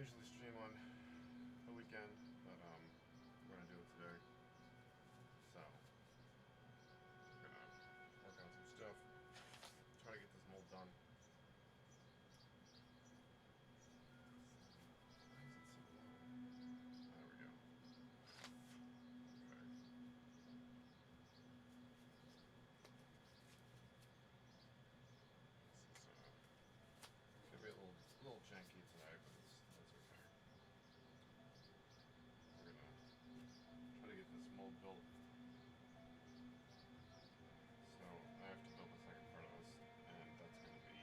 usually stream on the weekend, but we're gonna do it today. So we're gonna work on some stuff, try to get this mold done. Why is it so low? There we go. Okay. This is gonna be a little janky today, but that's okay. We're gonna try to get this mold built. So I have to build the second part of this, and that's gonna be.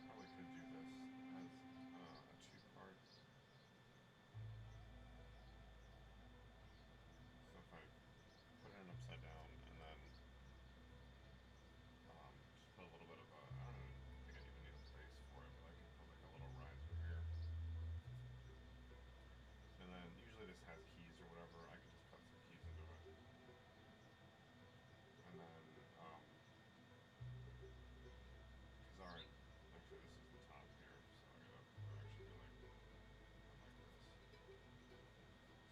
Probably could do this as a two-part. So if I put it upside down and then just put a little bit of a, I don't think I even need a base for it, but I can put like a little riser here. And then usually this has keys or whatever, I can just cut some keys into it. And then, because alright, actually this is the top here, so I gotta actually be like this.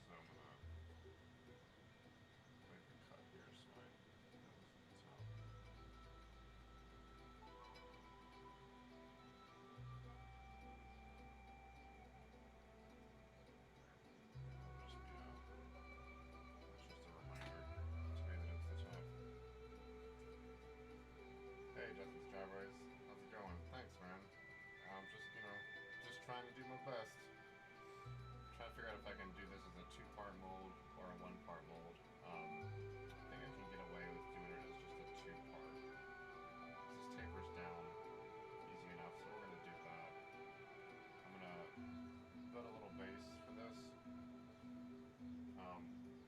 So I'm gonna make a cut here so I know this is the top. That's just a reminder to me that it's the top. Hey, Justin Strawberries, how's it going? Thanks, man. Just trying to do my best. Trying to figure out if I can do this as a two-part mold or a one-part mold. I think I can get away with doing it as just a two-part. This tapers down easy enough, so we're gonna do that. I'm gonna build a little base for this.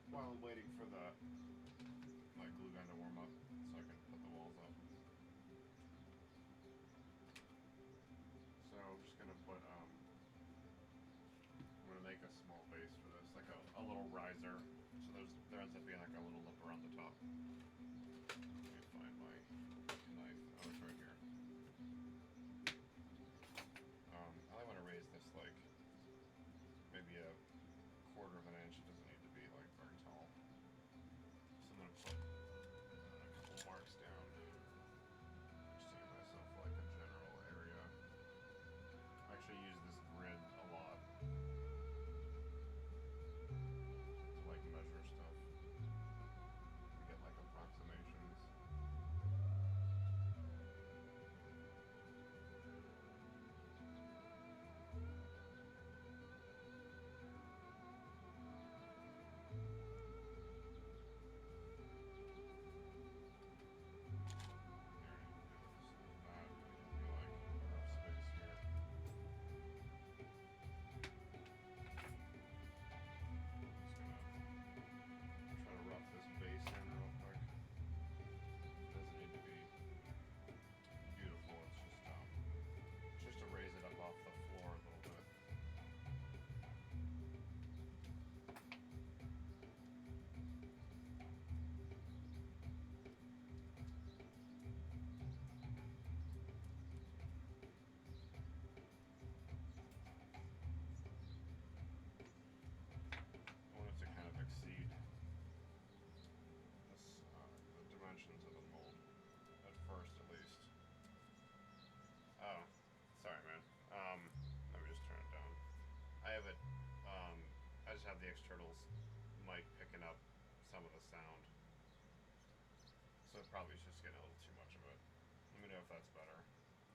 While I'm waiting for the glue gun to warm up, so I can put the walls up. So I'm just gonna put I'm gonna make a small base for this, like a little riser. So there ends up being like a little lip around the top. Let me find my knife. Oh, it's right here. I want to raise this like maybe a quarter of an inch. It doesn't need to be like very tall. So I'm gonna put a couple marks down. Just to give myself like a general area. I actually use this grid a lot to like measure stuff. To get like approximations. Exceed this, the dimensions of the mold, at first at least. Oh, sorry man. Let me just turn it down. I have it, I just have the external mic picking up some of the sound. So it probably is just getting a little too much of it. Let me know if that's better.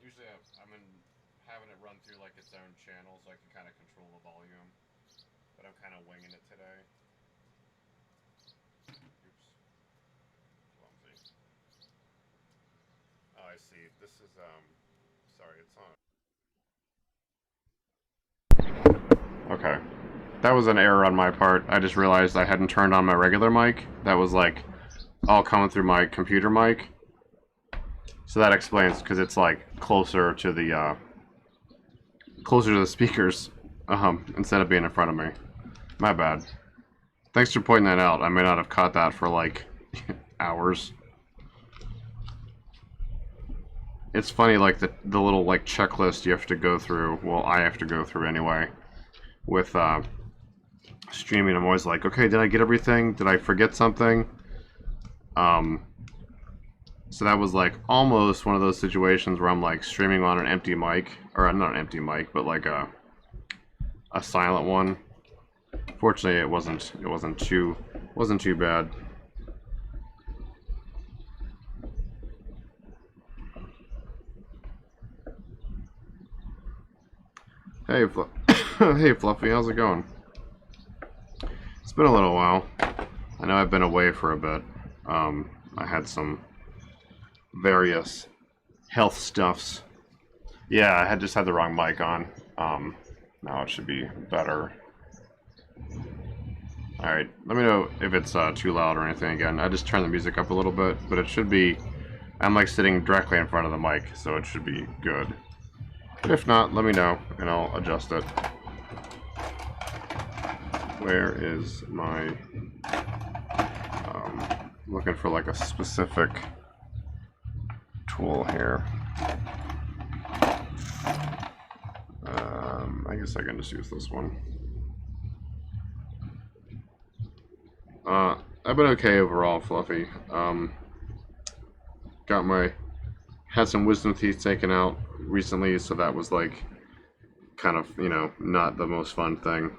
Usually I'm having it run through like its own channel so I can kind of control the volume. But I'm kind of winging it today. Oops. Clumsy. Oh, I see. This is, sorry, it's on. Okay. That was an error on my part. I just realized I hadn't turned on my regular mic. That was like all coming through my computer mic. So that explains, because it's like closer to the speakers, instead of being in front of me. My bad. Thanks for pointing that out. I may not have caught that for like hours. It's funny, like the little like checklist you have to go through. Well, I have to go through anyway. With streaming, I'm always like, okay, did I get everything? Did I forget something? So that was like almost one of those situations where I'm like streaming on an empty mic, or not an empty mic, but like a silent one. Fortunately, it wasn't too bad. Hey, hey Fluffy, how's it going? It's been a little while. I know I've been away for a bit. I had some various health stuffs. Yeah, I just had the wrong mic on. Now it should be better. Alright, let me know if it's too loud or anything again. I just turned the music up a little bit, but it should be... I'm like sitting directly in front of the mic, so it should be good. But if not, let me know, and I'll adjust it. Where is my... looking for like a specific tool here. I guess I can just use this one. I've been okay overall, Fluffy. Had some wisdom teeth taken out recently, so that was like kind of, you know, not the most fun thing.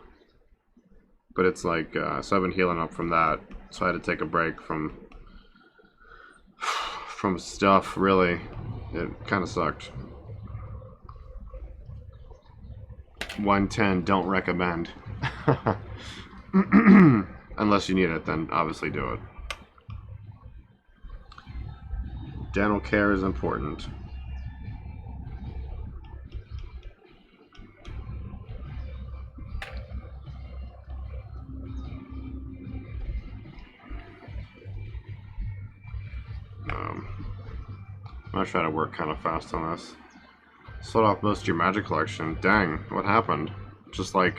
But it's like, so I've been healing up from that, so I had to take a break from stuff, really. It kind of sucked. 110, don't recommend. Unless you need it, then obviously do it. Dental care is important. I'm gonna try to work kind of fast on this. Sold off most of your magic collection. Dang, what happened? Just like,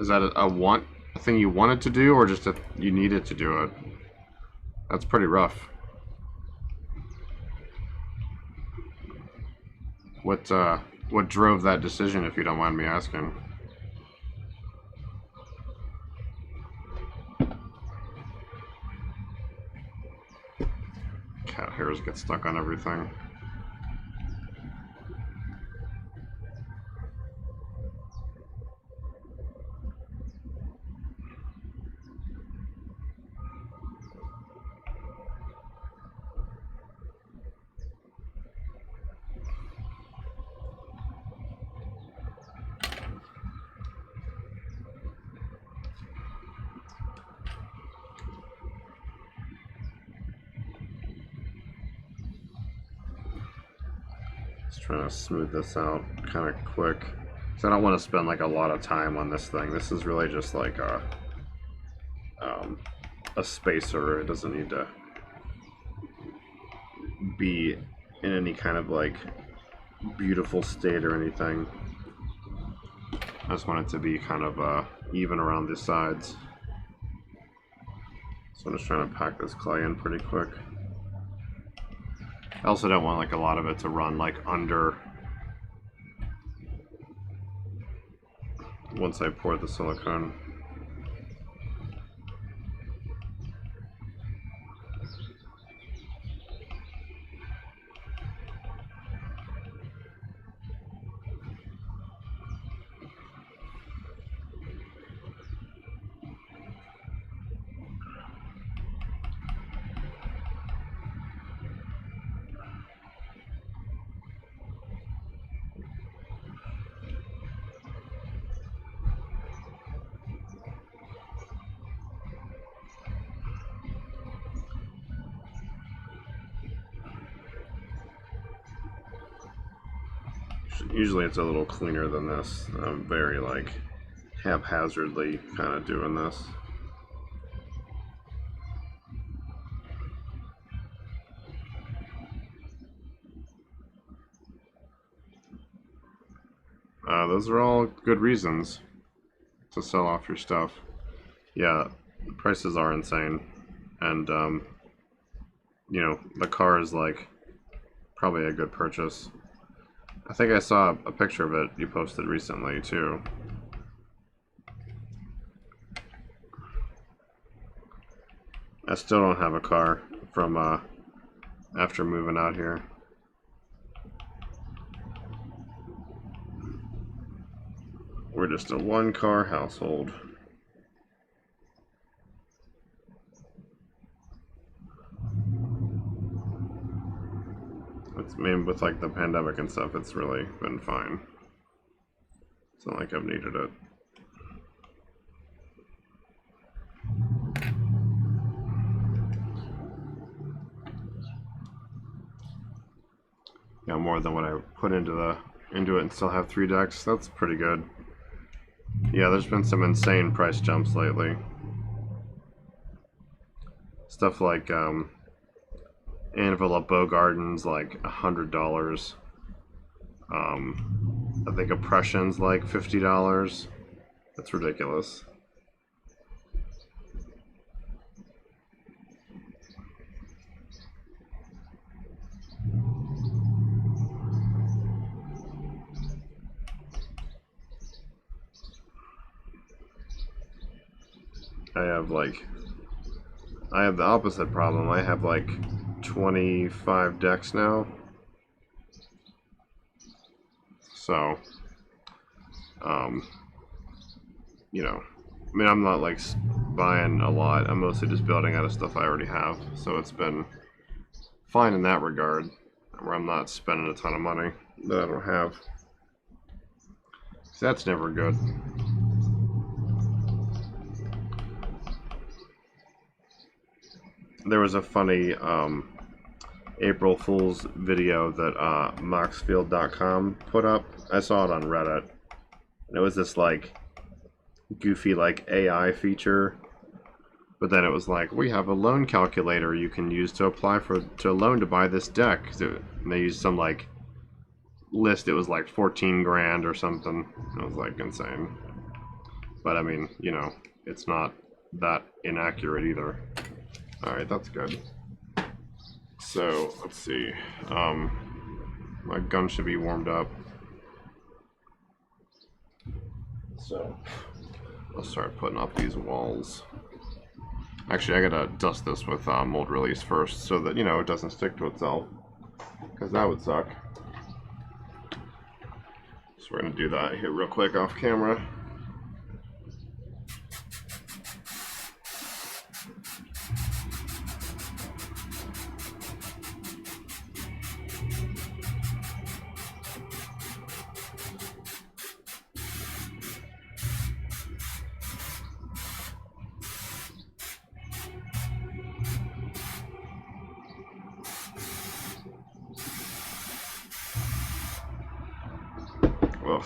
is that a thing you wanted to do, or just that you needed to do it? That's pretty rough. What drove that decision, if you don't mind me asking? Cat hairs get stuck on everything. Just trying to smooth this out kind of quick. Because I don't want to spend like a lot of time on this thing. This is really just like a spacer. It doesn't need to be in any kind of like beautiful state or anything. I just want it to be kind of even around the sides. So I'm just trying to pack this clay in pretty quick. I also don't want like a lot of it to run like under once I pour the silicone. Usually it's a little cleaner than this. I'm very like haphazardly kind of doing this. Those are all good reasons to sell off your stuff. Yeah, the prices are insane, and you know, the car is like probably a good purchase. I think I saw a picture of it you posted recently too. I still don't have a car from after moving out here. We're just a one-car household. It's, I mean, with like the pandemic and stuff, it's really been fine. It's not like I've needed it. Yeah, more than what I put into it and still have 3 decks. That's pretty good. Yeah, there's been some insane price jumps lately. Stuff like Anvil at Bow Garden's like $100. I think Oppression's like $50. That's ridiculous. I have the opposite problem. I have like 25 decks now. So, you know, I mean, I'm not like buying a lot. I'm mostly just building out of stuff I already have. So it's been fine in that regard, where I'm not spending a ton of money that I don't have. So that's never good. There was a funny April Fool's video that Moxfield.com put up. I saw it on Reddit. And it was this like goofy like AI feature, but then it was like, we have a loan calculator you can use to apply to a loan to buy this deck. And they used some like list. It was like 14 grand or something. It was like insane. But I mean, you know, it's not that inaccurate either. Alright, that's good. So, let's see. My gun should be warmed up. So, I'll start putting up these walls. Actually, I gotta dust this with mold release first so that, you know, it doesn't stick to itself. Because that would suck. So we're gonna do that here real quick off camera. Ugh.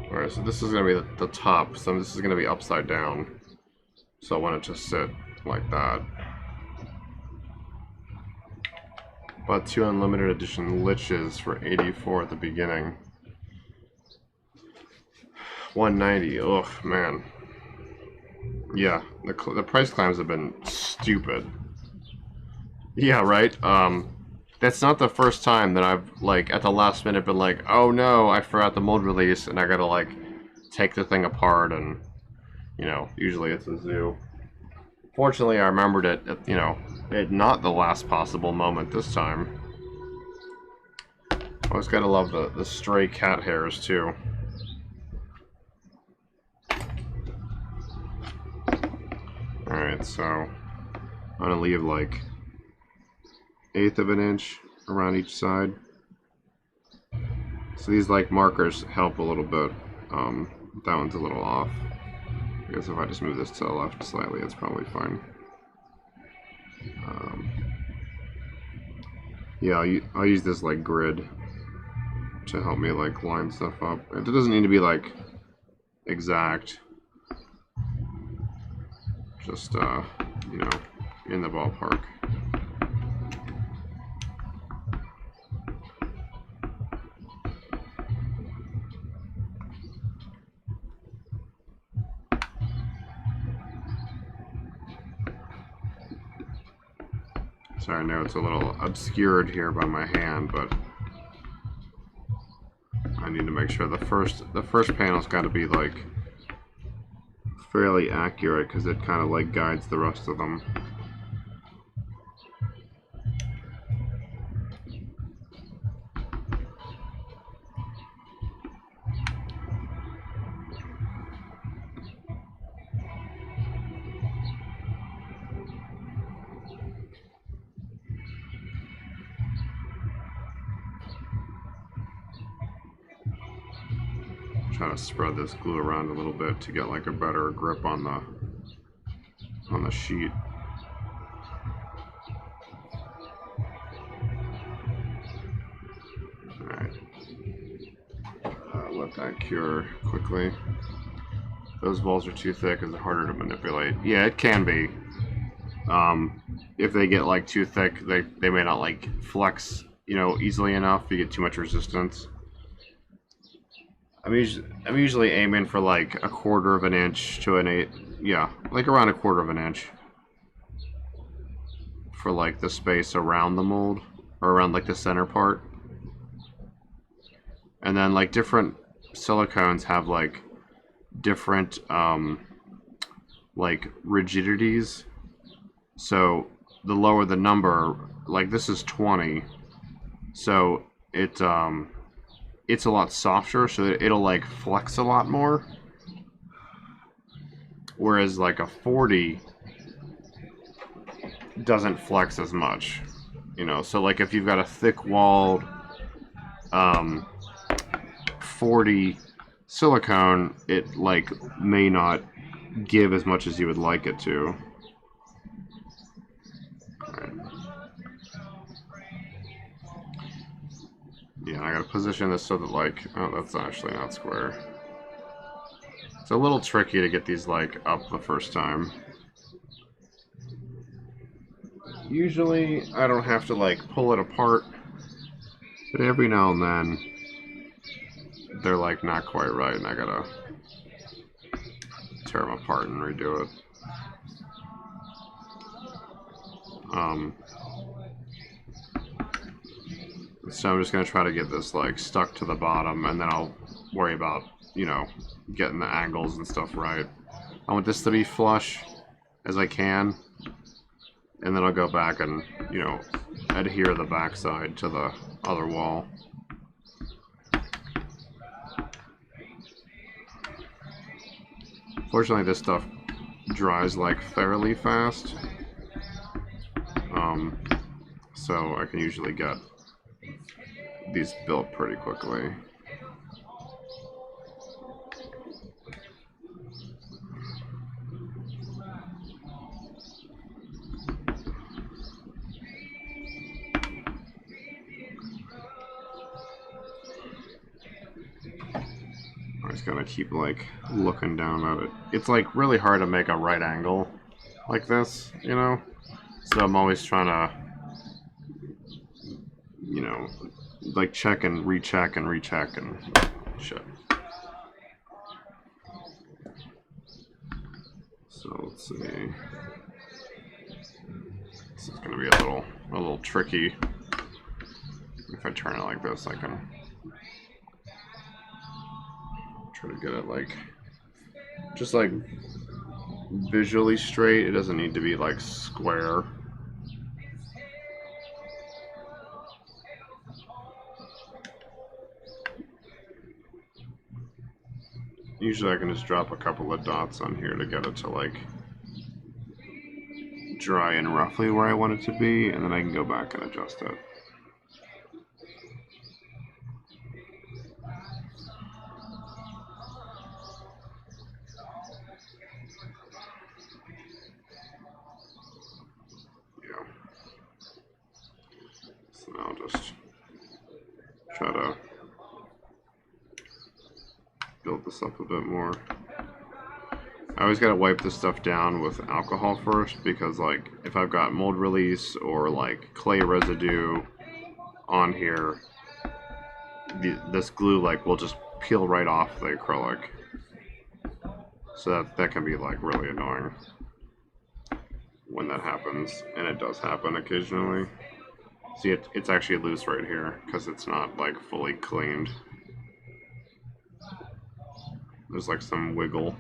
Alright, so this is going to be the top, so this is going to be upside down. So I want it to sit like that. Bought 2 unlimited edition liches for $84 at the beginning. $190, ugh, man. Yeah, the price climbs have been stupid. Yeah, right? That's not the first time that I've, like, at the last minute been like, oh no, I forgot the mold release, and I gotta, like, take the thing apart, and, you know, usually it's a zoo. Fortunately, I remembered it, at, you know, at not the last possible moment this time. Always gotta love the stray cat hairs, too. Alright, so I'm gonna leave, like, 1/8 of an inch around each side. So these like markers help a little bit. That one's a little off. I guess if I just move this to the left slightly, it's probably fine. Yeah, I'll use this like grid to help me like line stuff up. It doesn't need to be like exact. Just you know, in the ballpark. Sorry, I know it's a little obscured here by my hand, but I need to make sure the first panel's got to be like fairly accurate because it kind of like guides the rest of them. Try to spread this glue around a little bit to get like a better grip on the sheet. Alright. Let that cure quickly. Those balls are too thick, it's harder to manipulate. Yeah, it can be. If they get like too thick, they may not like flex, you know, easily enough. You get too much resistance. I'm usually aiming for like 1/4 of an inch to an 1/8. Yeah, like around 1/4 of an inch for like the space around the mold or around like the center part. And then like different silicones have like different like rigidities. So the lower the number, like this is 20, so it's a lot softer, so it'll like flex a lot more. Whereas like a 40 doesn't flex as much, you know. So like if you've got a thick-walled 40 silicone, it like may not give as much as you would like it to. Alright. Yeah, I gotta position this so that like, oh, that's actually not square. It's a little tricky to get these like up the first time. Usually I don't have to like pull it apart, but every now and then they're like not quite right and I gotta tear them apart and redo it. So I'm just gonna try to get this like stuck to the bottom, and then I'll worry about, you know, getting the angles and stuff right. I want this to be flush as I can, and then I'll go back and, you know, adhere the backside to the other wall. Fortunately, this stuff dries like fairly fast, so I can usually get these built pretty quickly. I'm just gonna keep like looking down at it. It's like really hard to make a right angle like this, you know? So I'm always trying to, you know, like check and recheck and recheck and shit. So let's see. This is gonna be a little tricky. If I turn it like this, I can try to get it like just like visually straight. It doesn't need to be like square. Usually I can just drop a couple of dots on here to get it to like dry and roughly where I want it to be, and then I can go back and adjust it. Yeah. So now I'll just try to build this up a bit more. I always gotta wipe this stuff down with alcohol first, because like if I've got mold release or like clay residue on here, this glue like will just peel right off the acrylic. So that can be like really annoying. when that happens, and it does happen occasionally. See, it's actually loose right here because it's not like fully cleaned. There's like some wiggle.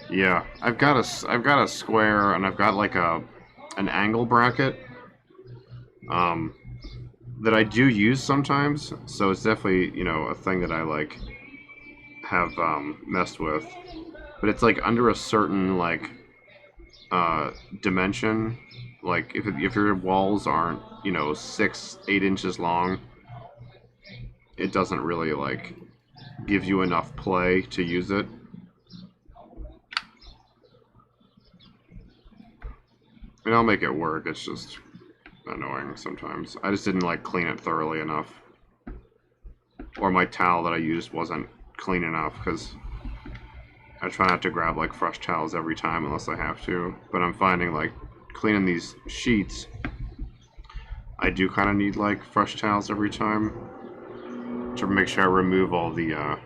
Yeah, I've got a square, and I've got like an angle bracket that I do use sometimes. So it's definitely, you know, a thing that I like have messed with. But it's like under a certain like dimension. Like if your walls aren't, you know, 6-8 inches long, it doesn't really like give you enough play to use it. And I'll make it work. It's just annoying sometimes. I just didn't like clean it thoroughly enough, or my towel that I used wasn't clean enough because I try not to grab like fresh towels every time unless I have to. But I'm finding like cleaning these sheets, I do kind of need like fresh towels every time to make sure I remove all the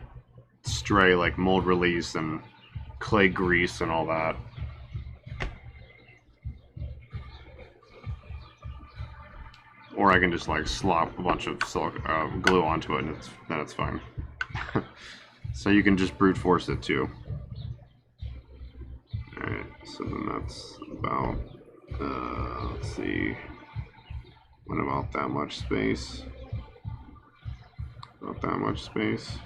stray like mold release and clay grease and all that. Or I can just like slop a bunch of glue onto it, and then it's fine. So you can just brute force it too. Alright, so then that's about, let's see, what about that much space? About that much space.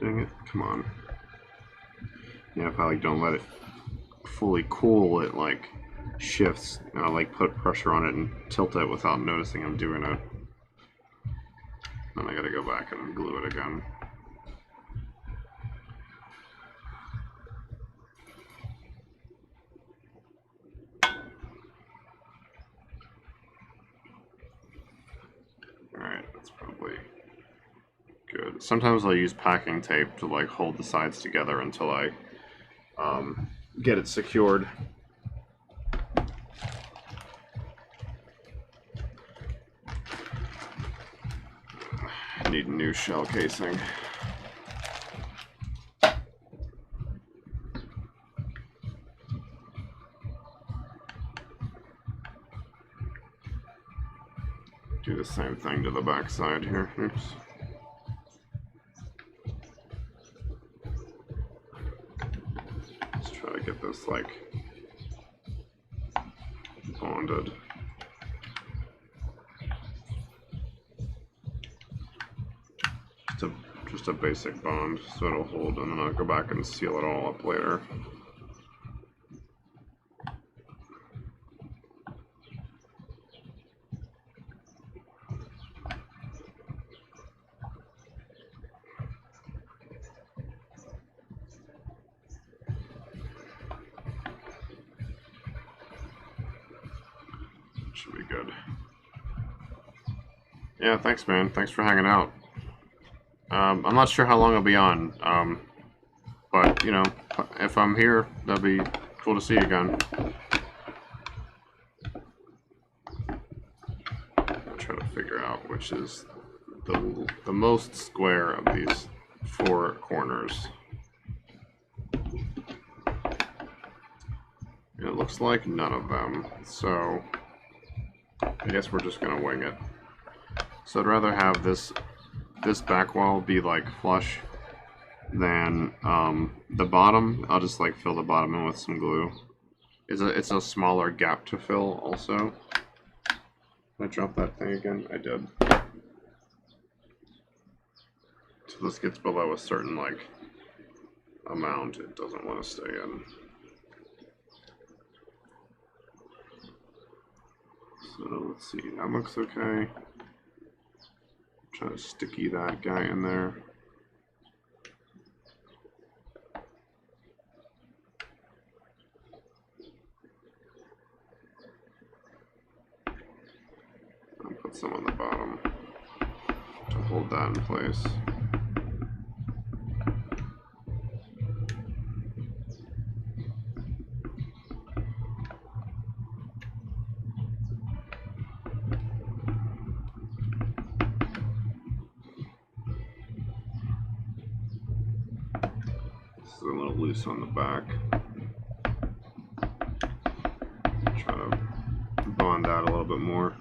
Dang it, come on. Yeah, if I like don't let it fully cool, it like shifts, and I'll like put pressure on it and tilt it without noticing I'm doing it. Then I gotta go back and glue it again. Alright, that's probably good. Sometimes I'll use packing tape to like hold the sides together until I get it secured. I need a new shell casing. Do the same thing to the back side here. Oops. Let's try to get this like bonded. Just a basic bond so it'll hold, and then I'll go back and seal it all up later. Should be good. Yeah, thanks, man. Thanks for hanging out. I'm not sure how long I'll be on, but, you know, if I'm here, that'd be cool to see you again. I'll try to figure out which is the most square of these 4 corners. And it looks like none of them, so I guess we're just gonna wing it. So I'd rather have this back wall be like flush than the bottom. I'll just like fill the bottom in with some glue. It's a smaller gap to fill also. I drop that thing again? I did. So this gets below a certain like amount, it doesn't want to stay in. So let's see, that looks okay. Try to sticky that guy in there. I'll put some on the bottom to hold that in place. A little loose on the back. Try to bond that a little bit more.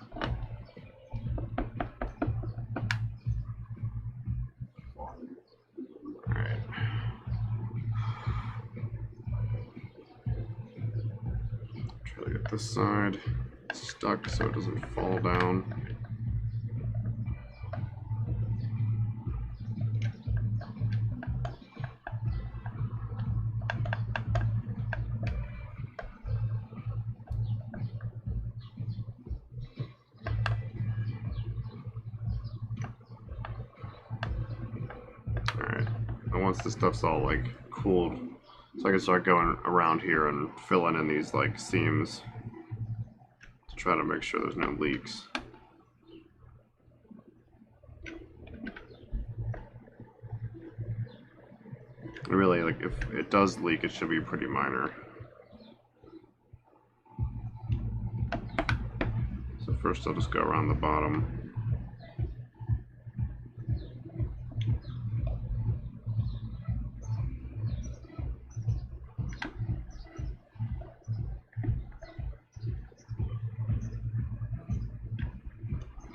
Alright. Try to get this side stuck so it doesn't fall down. Once this stuff's all like cooled, so I can start going around here and filling in these like seams to try to make sure there's no leaks. Really, like if it does leak, it should be pretty minor. So first I'll just go around the bottom.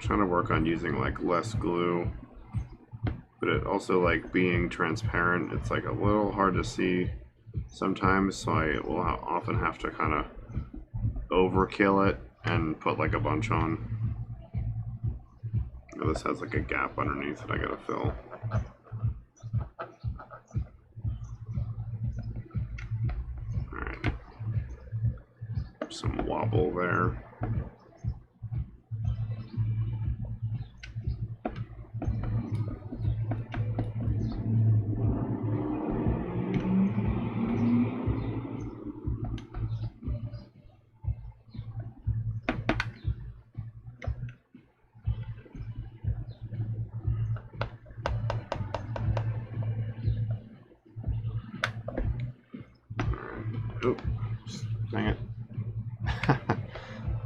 Trying to work on using like less glue, but it also like being transparent, it's like a little hard to see sometimes, so I will often have to kind of overkill it and put like a bunch on. Now this has like a gap underneath that I gotta fill. Alright, some wobble there. Oh, dang it.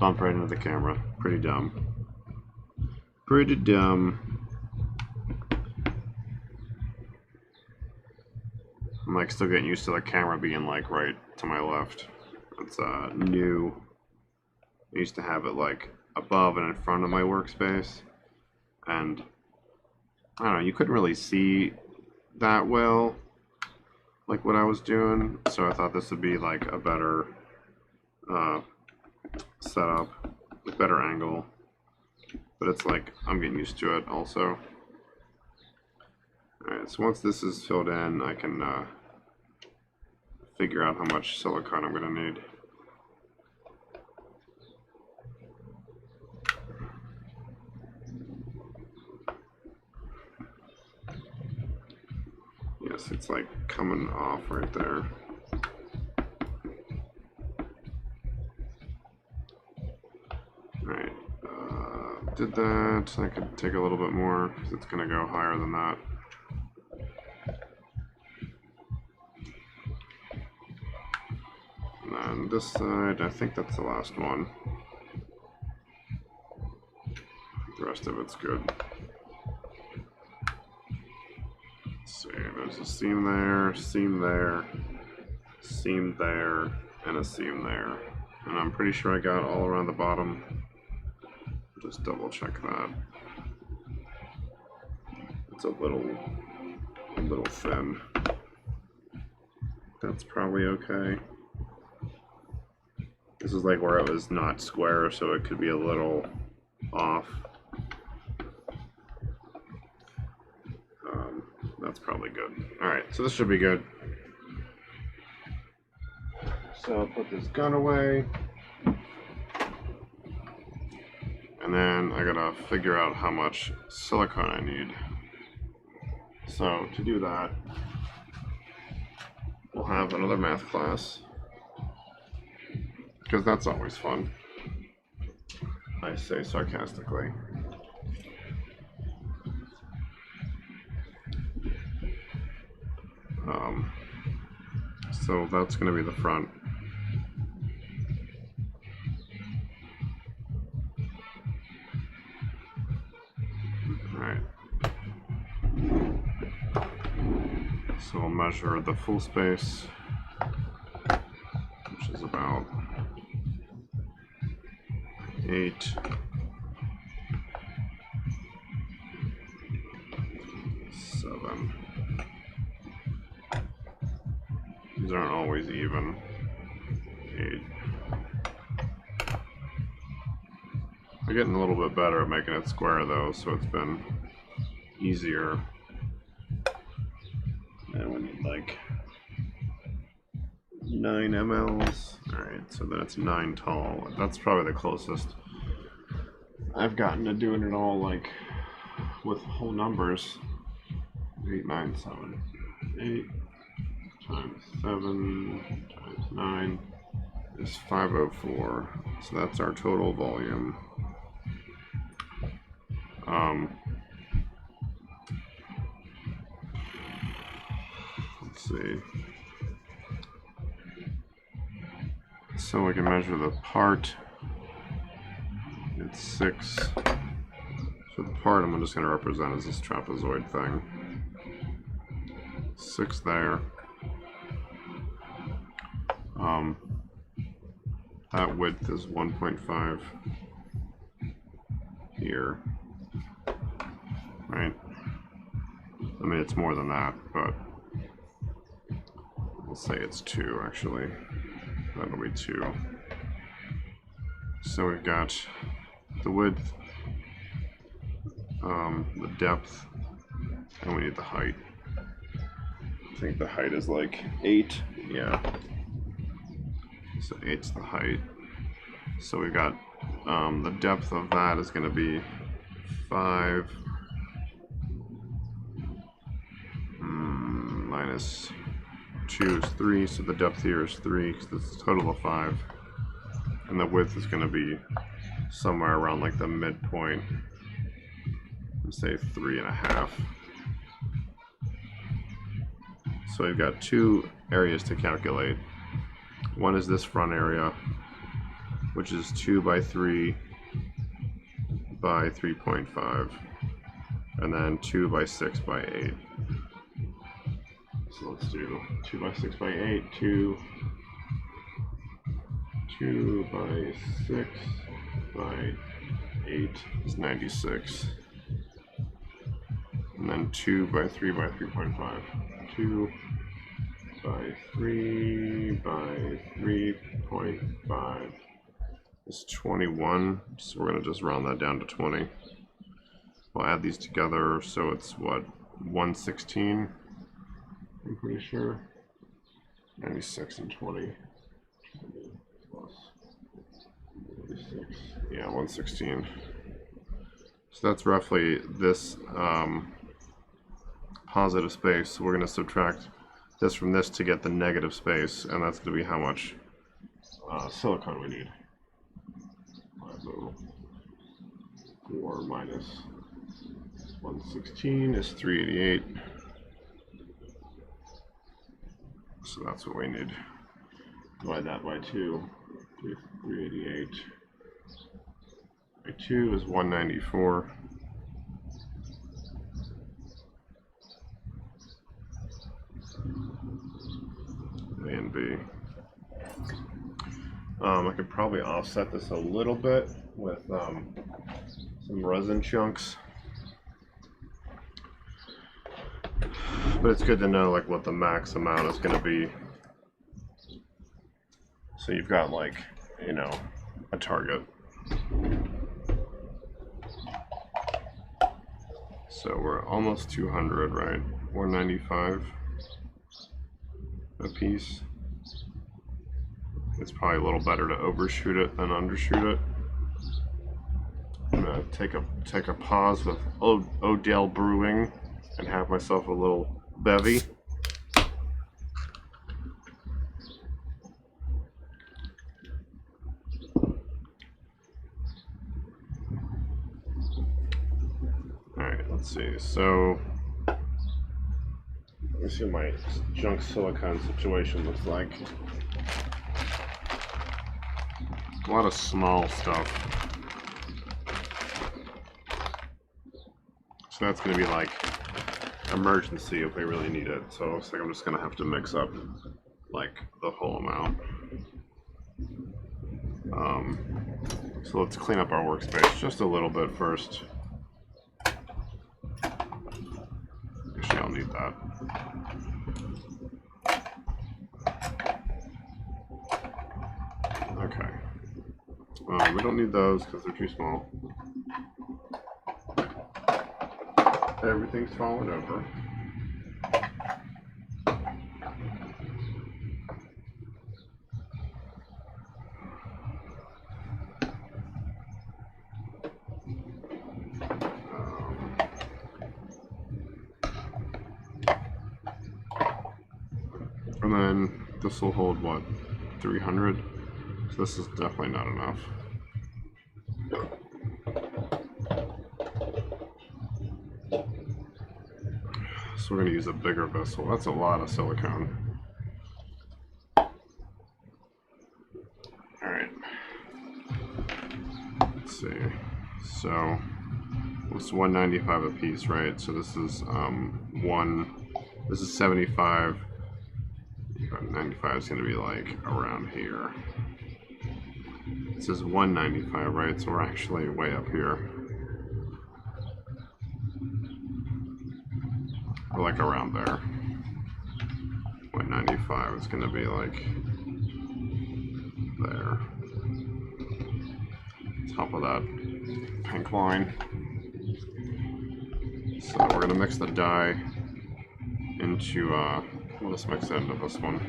Bumped right into the camera. Pretty dumb. Pretty dumb. I'm like still getting used to the camera being like right to my left. It's new. I used to have it like above and in front of my workspace. And I don't know, you couldn't really see that well like what I was doing, so I thought this would be like a better setup, a better angle, but it's like I'm getting used to it also. Alright, so once this is filled in, I can figure out how much silicone I'm going to need. Yes, it's like coming off right there. Alright, did that. I could take a little bit more because it's going to go higher than that. And then this side, I think that's the last one. The rest of it's good. See, there's a seam there, seam there, seam there, and a seam there. And I'm pretty sure I got all around the bottom. Just double check that. It's a little thin. That's probably okay. This is like where it was not square, so it could be a little off. That's probably good. Alright, so this should be good. So I'll put this gun away. And then I gotta figure out how much silicone I need. So to do that, we'll have another math class, because that's always fun, I say sarcastically. So that's going to be the front. Alright. So we'll measure the full space, which is about 8, 7. These aren't always even. 8. I'm getting a little bit better at making it square though, so it's been easier. And we need like 9 mLs. Alright, so then it's 9 tall. That's probably the closest I've gotten to doing it all like with whole numbers. 8, 9, 7. 8 times 7 times 9 is 504. So that's our total volume. Let's see. So we can measure the part. It's 6. So the part I'm just going to represent as this trapezoid thing. 6 there. That width is 1.5 here, right? I mean, it's more than that, but we'll say it's 2 actually. That'll be 2. So we've got the width, the depth, and we need the height. I think the height is like 8, yeah. So 8's the height. So we've got the depth of that is going to be 5 minus 2 is 3, so the depth here is 3 because it's a total of 5. And the width is going to be somewhere around like the midpoint. Let's say 3.5. So we've got 2 areas to calculate. One is this front area, which is 2 by 3 by 3.5, and then 2 by 6 by 8. So let's do 2 by 6 by 8, 2 by 6 by 8 is 96. And then 2 by 3 by 3.5. 2 by 3 by 3.5 is 21. So we're going to just round that down to 20. We'll add these together, so it's what, 116? I'm pretty sure. 96 and 20. Plus 96. Yeah, 116. So that's roughly this positive space. So we're going to subtract this from this to get the negative space, and that's going to be how much silicone we need. 504 minus 116 is 388. So that's what we need. Divide that by 2. 388 by 2 is 194. A and B. I could probably offset this a little bit with some resin chunks, but it's good to know like what the max amount is going to be, so you've got like, you know, a target. So we're almost 200, right? 195 a piece. It's probably a little better to overshoot it than undershoot it. I'm gonna take a pause with Odell Brewing and have myself a little bevy. Alright, let's see. So let me see what my junk silicone situation looks like. A lot of small stuff. So that's going to be like emergency if we really need it. So it looks like I'm just going to have to mix up like the whole amount. So let's clean up our workspace just a little bit first. Actually, I'll need that. Okay. We don't need those because they're too small. Everything's falling over. And then this will hold what, 300? So this is definitely not enough. So we're going to use a bigger vessel. That's a lot of silicone. Alright. Let's see. So it's 195 a piece, right? So this is this is 75. 95 is going to be like around here. It says 195, right? So we're actually way up here. Or like around there. 195 is going to be like there. Top of that pink line. So we're going to mix the dye into, we'll just mix it into this one.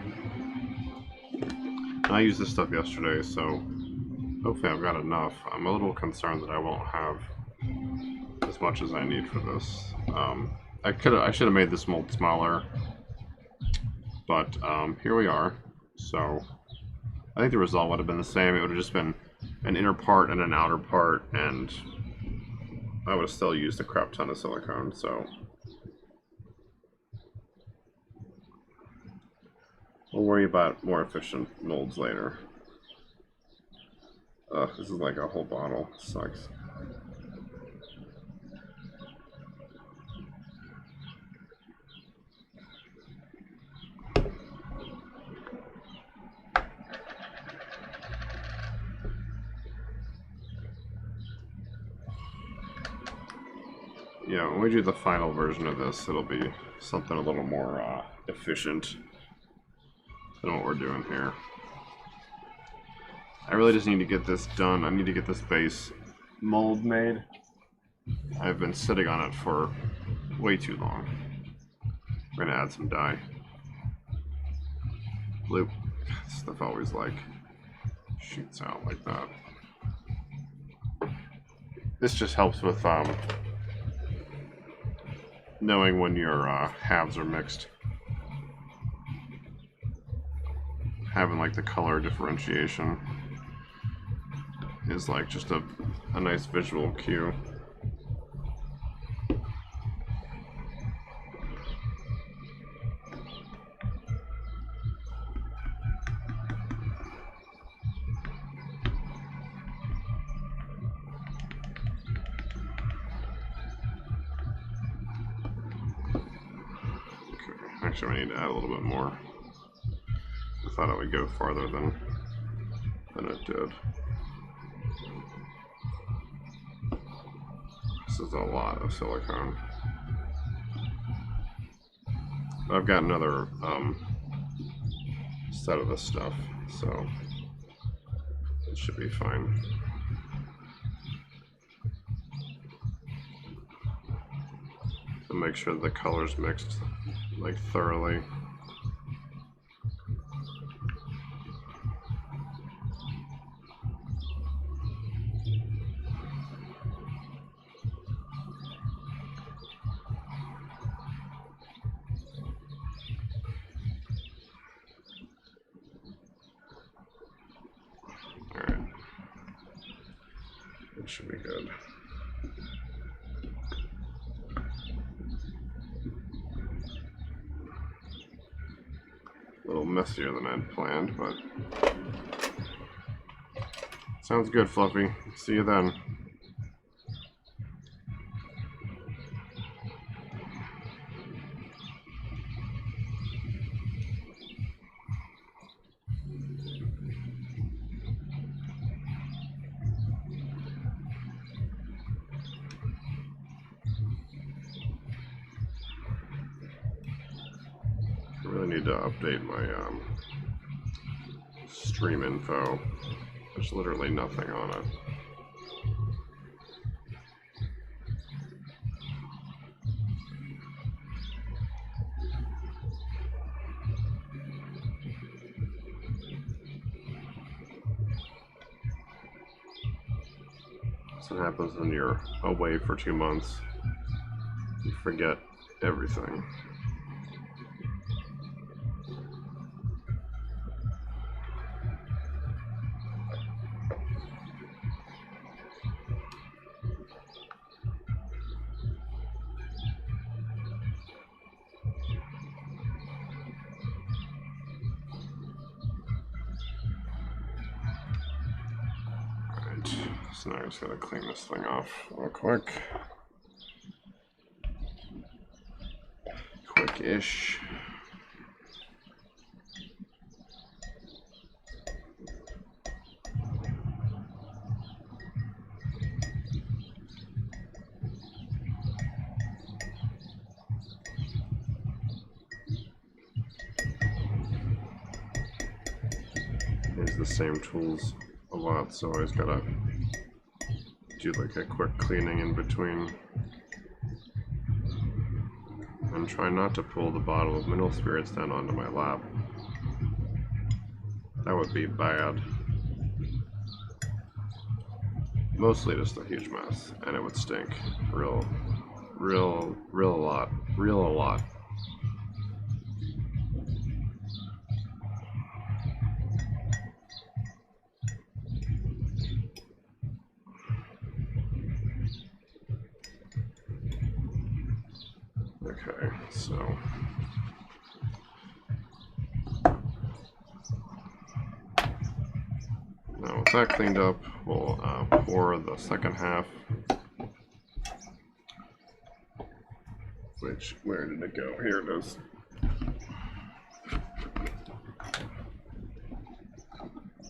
I used this stuff yesterday, so hopefully I've got enough. I'm a little concerned that I won't have as much as I need for this. I should have made this mold smaller, but here we are. So I think the result would have been the same. It would have just been an inner part and an outer part, and I would have still used a crap ton of silicone. So we'll worry about more efficient molds later. This is like a whole bottle. Sucks. Yeah, when we do the final version of this, it'll be something a little more efficient than what we're doing here. I really just need to get this done. I need to get this base mold made. I've been sitting on it for way too long. We're gonna add some dye. Blue. Stuff always like shoots out like that. This just helps with knowing when your halves are mixed. Having like the color differentiation is like just a nice visual cue. Actually, I need to add a little bit more. I thought it would go farther than it did. This is a lot of silicone. But I've got another set of this stuff, so it should be fine. make sure the color's mixed like thoroughly. Alright. It should be good. A little messier than I'd planned, but sounds good, Fluffy. See you then. I really need to update my stream info. There's literally nothing on it. That's what happens when you're away for 2 months. You forget everything. So now I just gotta clean this thing off real quick. Quick-ish. Use the same tools a lot, so I always gotta do like a quick cleaning in between. And try not to pull the bottle of mineral spirits down onto my lap. That would be bad. Mostly just a huge mess, and it would stink real a lot. Okay, so now with that cleaned up, we'll pour the second half. Which, where did it go? Here it is.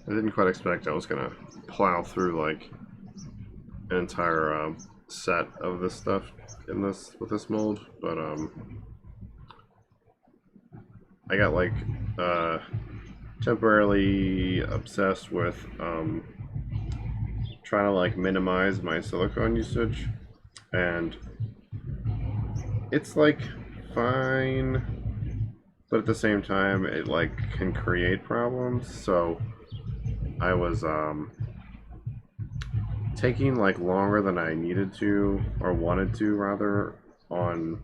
I didn't quite expect I was gonna plow through like an entire set of this stuff in this with this mold, but I got like temporarily obsessed with trying to like minimize my silicone usage, and it's like fine, but at the same time it like can create problems. So I was taking like longer than I needed to, or wanted to rather, on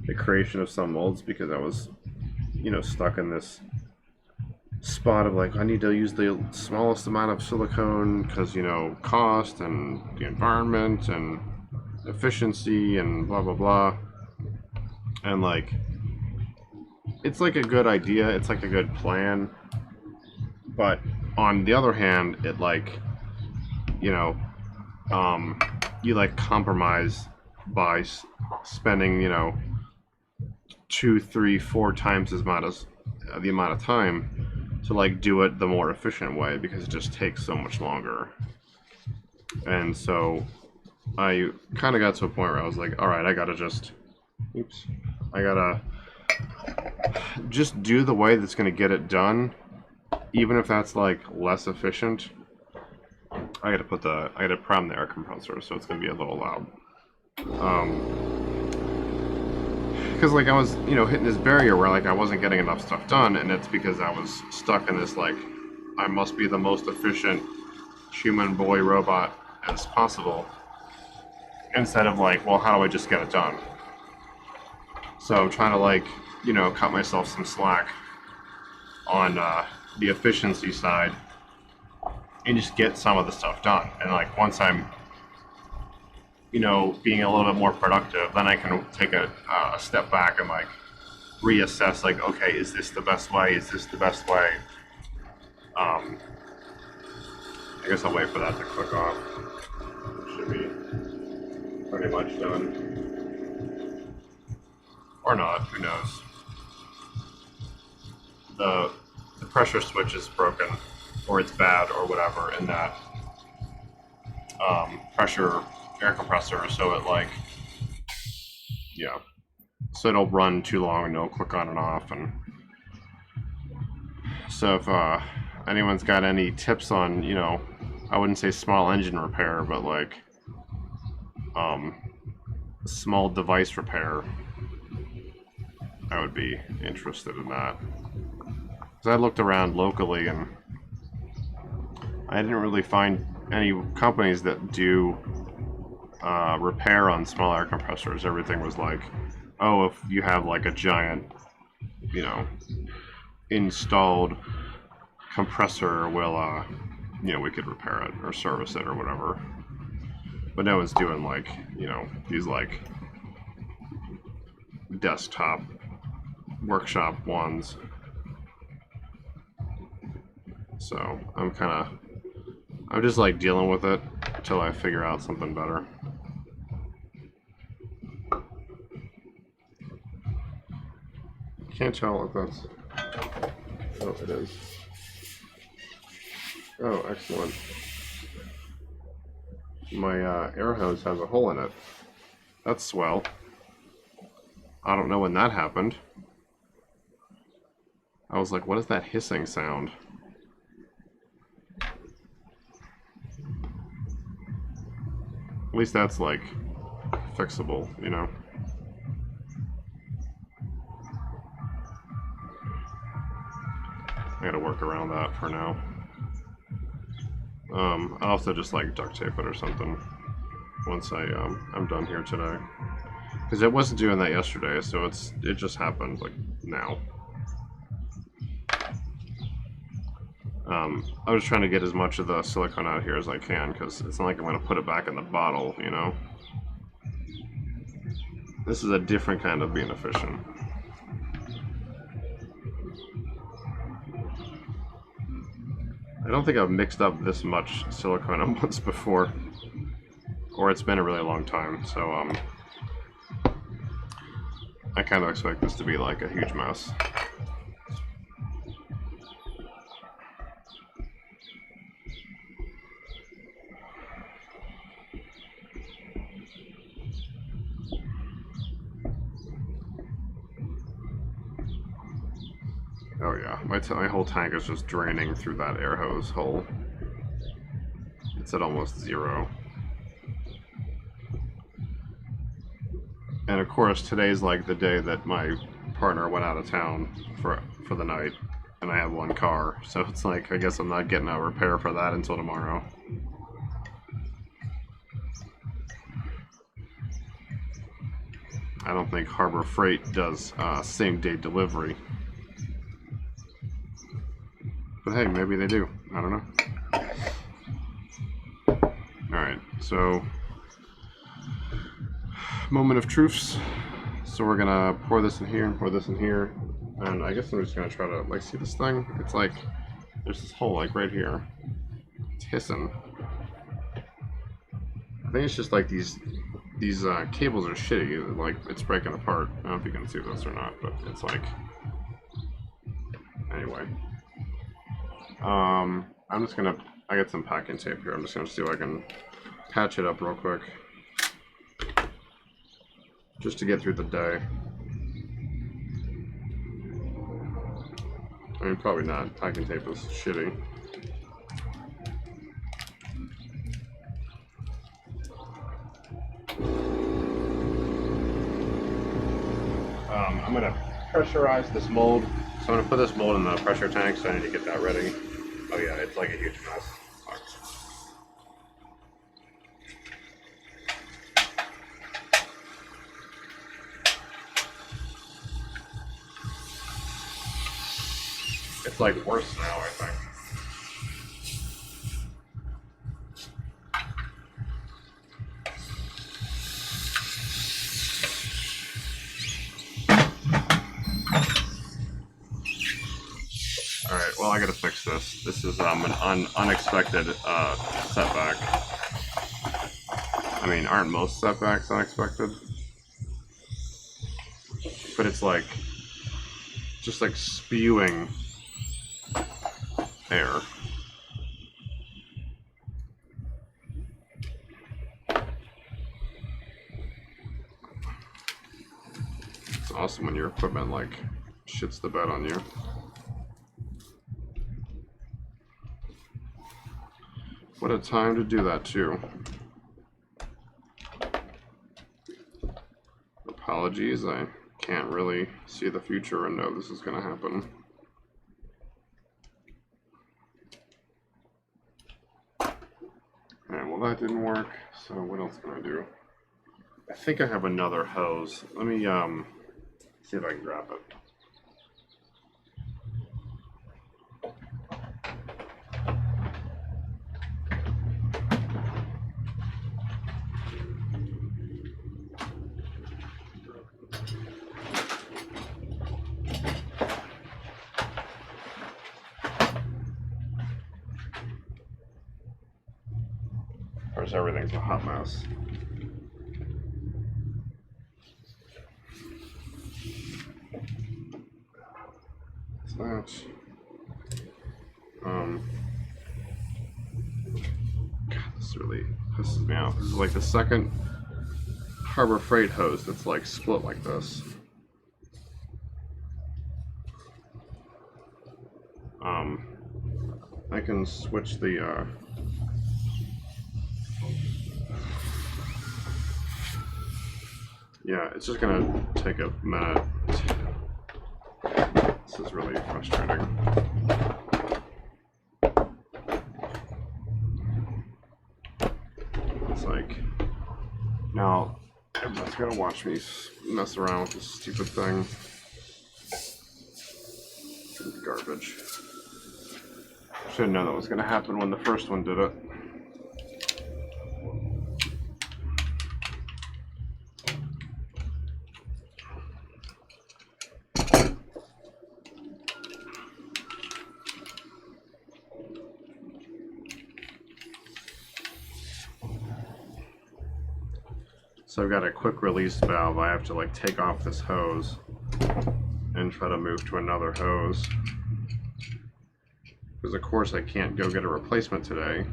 the creation of some molds, because I was, you know, stuck in this spot of like, I need to use the smallest amount of silicone because, you know, cost and the environment and efficiency and blah blah blah. And like, it's like a good idea, it's like a good plan, but on the other hand, it like, you know, you like compromise by spending, you know, 2, 3, 4 times as much as the amount of time to like do it the more efficient way, because it just takes so much longer. And so I kind of got to a point where I was like, all right, I gotta just do the way that's gonna get it done, even if that's like less efficient. I gotta prime the air compressor, so it's gonna be a little loud. because like I was, you know, hitting this barrier where like I wasn't getting enough stuff done, and it's because I was stuck in this like I must be the most efficient human boy robot as possible, instead of like, well, how do I just get it done? So I'm trying to like, you know, cut myself some slack on the efficiency side and just get some of the stuff done. And like once I'm, you know, being a little bit more productive, then I can take a step back and like reassess like, okay, is this the best way? Is this the best way? I guess I'll wait for that to click off. It should be pretty much done. Or not, who knows? The pressure switch is broken, or it's bad, or whatever, in that pressure air compressor, so it like, yeah, so it'll run too long and it'll click on and off. And so if anyone's got any tips on, you know, I wouldn't say small engine repair, but like small device repair, I would be interested in that. Because I looked around locally and I didn't really find any companies that do repair on small air compressors. Everything was like, oh, if you have like a giant, you know, installed compressor, we'll, you know, we could repair it or service it or whatever. But no one's doing like, you know, these like desktop workshop ones. So I'm just like dealing with it until I figure out something better. Can't tell if that's, oh, it is. Oh, excellent. My air hose has a hole in it. That's swell. I don't know when that happened. I was like, what is that hissing sound? At least that's like fixable, you know? I gotta work around that for now. I'll also just like duct tape it or something once I'm done here today. Because it wasn't doing that yesterday, so it just happened like now. I was trying to get as much of the silicone out here as I can, because it's not like I'm going to put it back in the bottle, you know? This is a different kind of being efficient. I don't think I've mixed up this much silicone once before, or it's been a really long time, so I kind of expect this to be like a huge mess. Oh yeah, my whole tank is just draining through that air hose hole. It's at almost 0. And of course, today's like the day that my partner went out of town for the night, and I have one car, so it's like, I guess I'm not getting a repair for that until tomorrow. I don't think Harbor Freight does same-day delivery. But hey, maybe they do. I don't know. Alright, so moment of truths. So we're gonna pour this in here and pour this in here. And I guess I'm just gonna try to, like, see this thing? It's like, there's this hole, like, right here. It's hissing. I think it's just like these cables are shitty. Like, it's breaking apart. I don't know if you can see this or not, but it's like, anyway. I'm just gonna, I got some packing tape here. I'm just gonna see if I can patch it up real quick. Just to get through the day. I mean, probably not. Packing tape is shitty. I'm gonna pressurize this mold. So I'm gonna put this mold in the pressure tank, so I need to get that ready. Oh yeah, it's like a huge mess. It's like worse now, I think. Alright, well I gotta fix this. This is an unexpected setback. I mean, aren't most setbacks unexpected? But it's like, just like spewing air. It's awesome when your equipment like shits the bed on you. What a time to do that too. Apologies, I can't really see the future and know this is going to happen. Alright, well that didn't work, so what else can I do? I think I have another hose. Let me see if I can grab it. Of course, everything's a hot mess. That. God, this really pisses me off. This is like the second Harbor Freight hose that's like split like this. I can switch the yeah, it's just gonna take a minute. This is really frustrating. It's like, now everyone's gonna watch me mess around with this stupid thing. Garbage. Should have known that was gonna happen when the first one did it. So I've got a quick release valve. I have to like take off this hose and try to move to another hose. Because of course I can't go get a replacement today.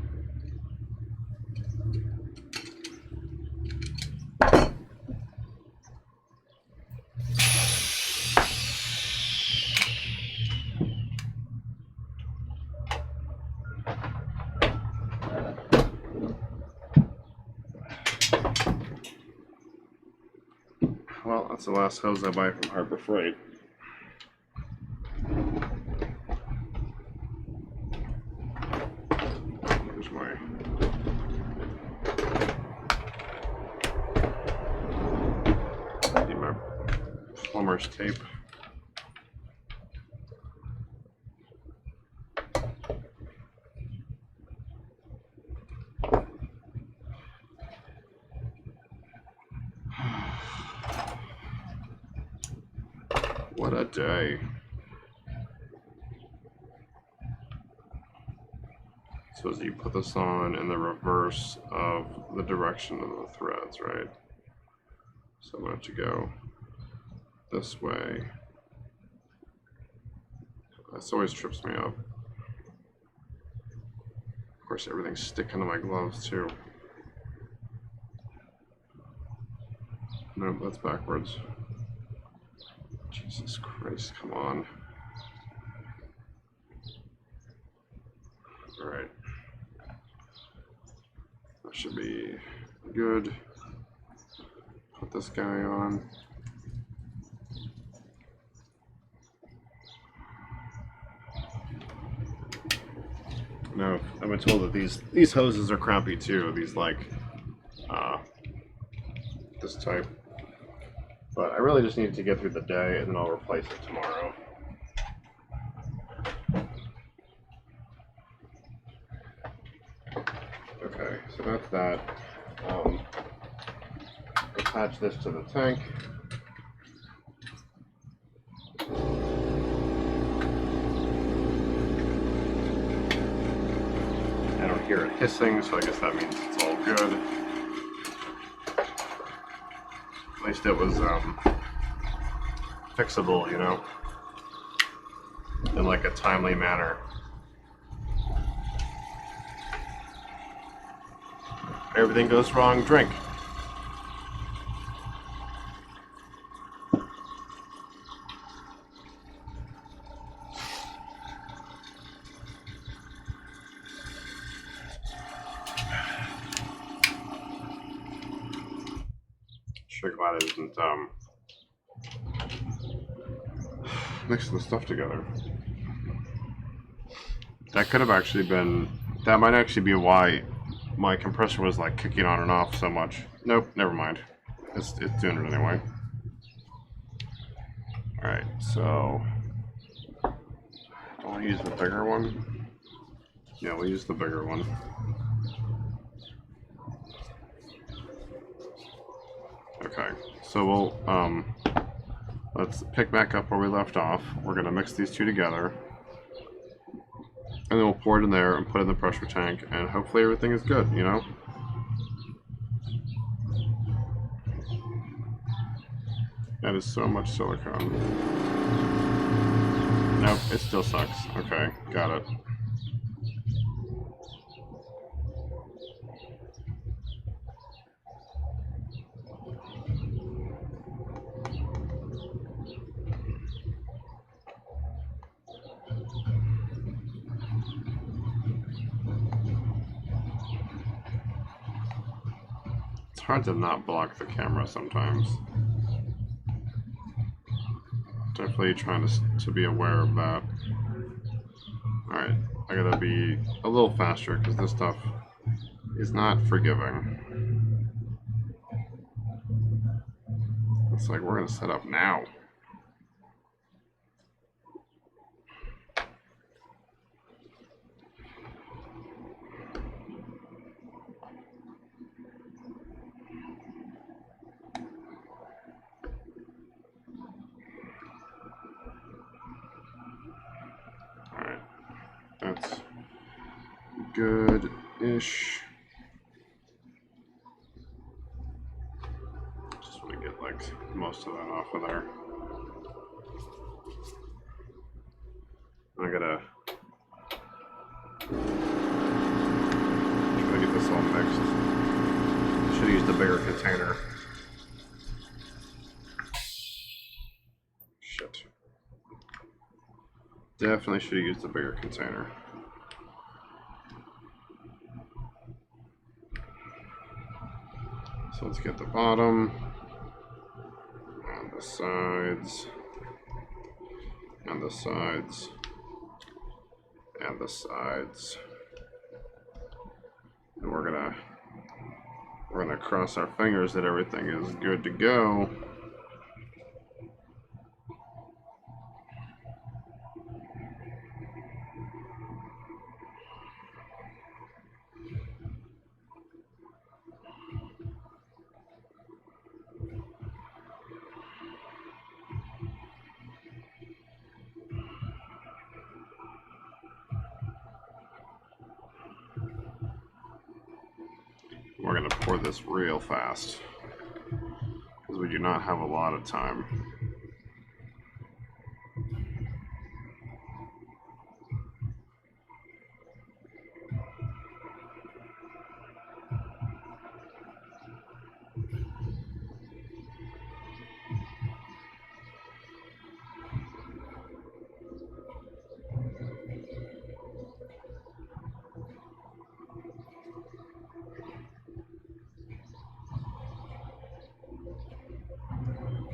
Well, that's the last hose I buy from Harbor Freight. Here's my plumber's tape. What a day. So as you put this on in the reverse of the direction of the threads, right? So I'm going to go this way. This always trips me up. Of course, everything's sticking to my gloves too. Nope, that's backwards. Jesus Christ, come on. Alright. That should be good. Put this guy on. Now, I've been told that these hoses are crappy too. These like this type. But I really just need to get through the day, and then I'll replace it tomorrow. Okay, so that's that. Attach this to the tank. I don't hear it hissing, so I guess that means it's all good. At least it was fixable, you know, in like a timely manner. Everything goes wrong, drink. Sure glad it isn't mixing the stuff together. That could have actually been, that might actually be why my compressor was like kicking on and off so much. Nope, never mind. It's doing it anyway. Alright, so I'll use the bigger one. Yeah, we'll use the bigger one. Okay, so we'll let's pick back up where we left off. We're gonna mix these two together, and then we'll pour it in there and put it in the pressure tank, and hopefully everything is good, you know? That is so much silicone. Nope, it still sucks. Okay, got it. It's hard to not block the camera sometimes. Definitely trying to be aware of that. Alright, I gotta be a little faster because this stuff is not forgiving. It's like we're gonna set up now. That's good-ish. Just want to get like most of that off of there. I gotta try to get this all mixed. Should have used a bigger container. Shit. Definitely should have used a bigger container. So let's get the bottom, and the sides, and the sides, and the sides. And we're gonna cross our fingers that everything is good to go. We're going to pour this real fast because we do not have a lot of time.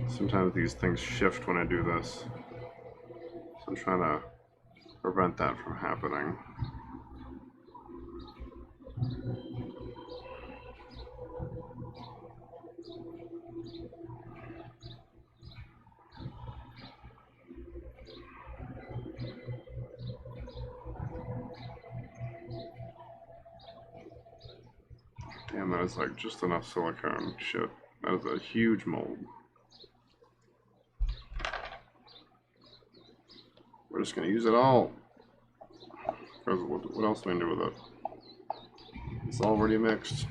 Sometimes these things shift when I do this, so I'm trying to prevent that from happening. Damn, that is like just enough silicone. Shit, that is a huge mold. We're just gonna use it all. Because what else do we do with it? It's already mixed.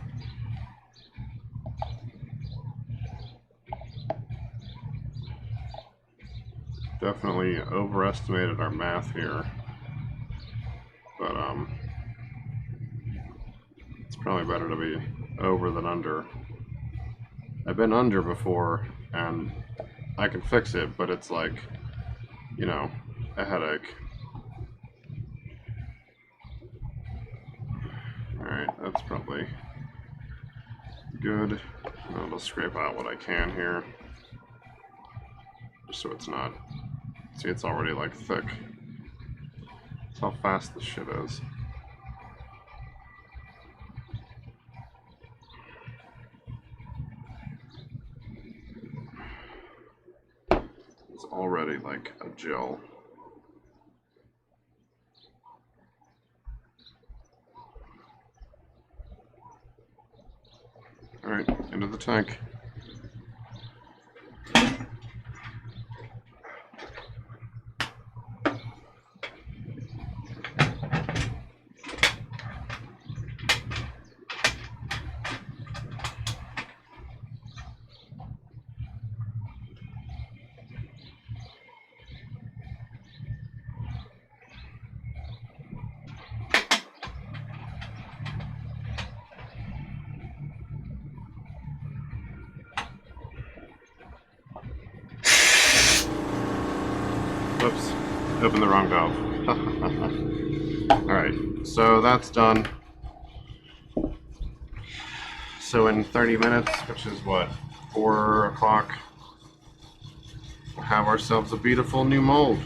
Definitely overestimated our math here. But it's probably better to be over than under. I've been under before and I can fix it, but it's like, you know, a headache. Alright, that's probably good. I'll just scrape out what I can here. Just so it's not, see, it's already like thick. That's how fast this shit is. It's already like a gel. Alright, into the tank. Oops, opened the wrong valve. Alright, so that's done. So in 30 minutes, which is what, 4 o'clock, we'll have ourselves a beautiful new mold.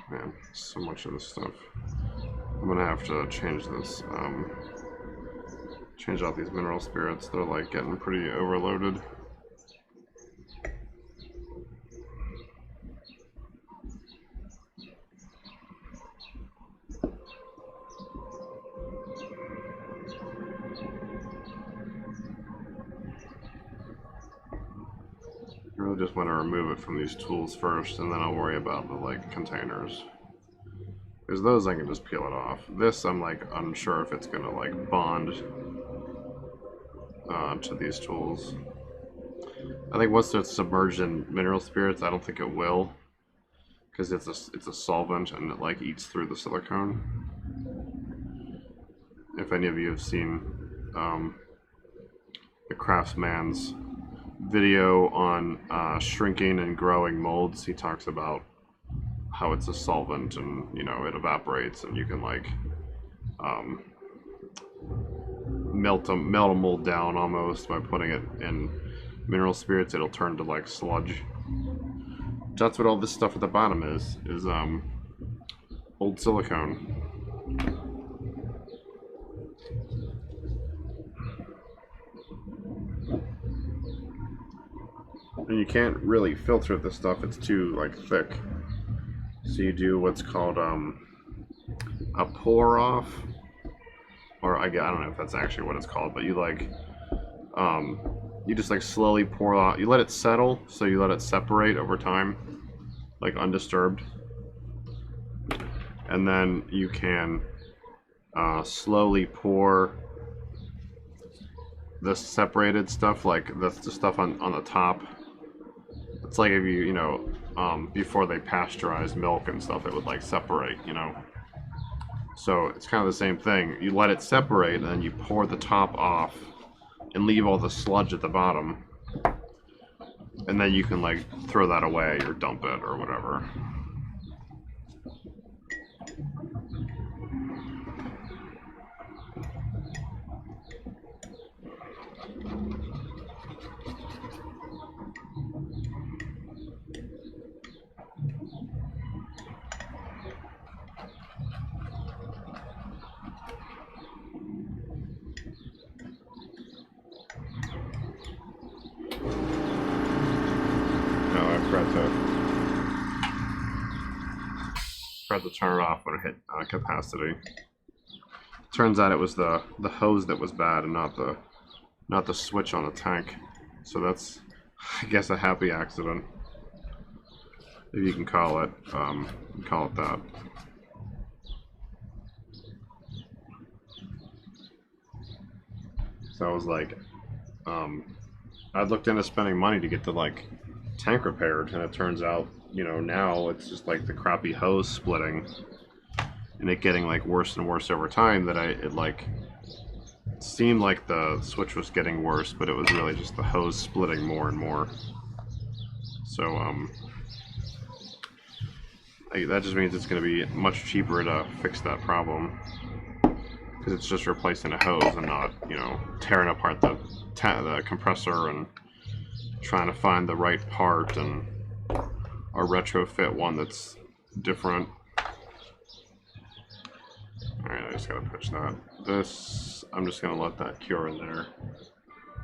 Man, so much of this stuff. I'm gonna have to change this, change out these mineral spirits. They're like getting pretty overloaded. I really just want to remove it from these tools first, and then I'll worry about the like containers. Because those I can just peel it off. This I'm like unsure if it's gonna like bond to these tools. I think once it's submerged in mineral spirits, I don't think it will, because it's a solvent and it like eats through the silicone. If any of you have seen the Craftsman's video on shrinking and growing molds, he talks about how it's a solvent and, you know, it evaporates and you can like melt a mold down almost by putting it in mineral spirits. It'll turn to like sludge. That's what all this stuff at the bottom is old silicone. And you can't really filter this stuff, it's too like thick. So you do what's called a pour off, or I don't know if that's actually what it's called, but you like you just like slowly pour out. You let it settle, so you let it separate over time, like undisturbed, and then you can slowly pour the separated stuff, like the stuff on the top. It's like if you know, before they pasteurize milk and stuff, it would like separate, you know. So it's kind of the same thing. You let it separate, and then you pour the top off and leave all the sludge at the bottom. And then you can like throw that away or dump it or whatever. Tried to turn it off when it hit capacity. Turns out it was the hose that was bad and not the switch on the tank. So that's, I guess, a happy accident, if you can call it that. So I was like, I looked into spending money to get the like tank repaired, and it turns out, you know, now it's just like the crappy hose splitting and it getting like worse and worse over time, that it like seemed like the switch was getting worse, but it was really just the hose splitting more and more. So that just means it's going to be much cheaper to fix that problem, because it's just replacing a hose and not, you know, tearing apart the compressor and trying to find the right part and or retrofit one that's different. Alright, I just gotta pitch that. This, I'm just gonna let that cure in there,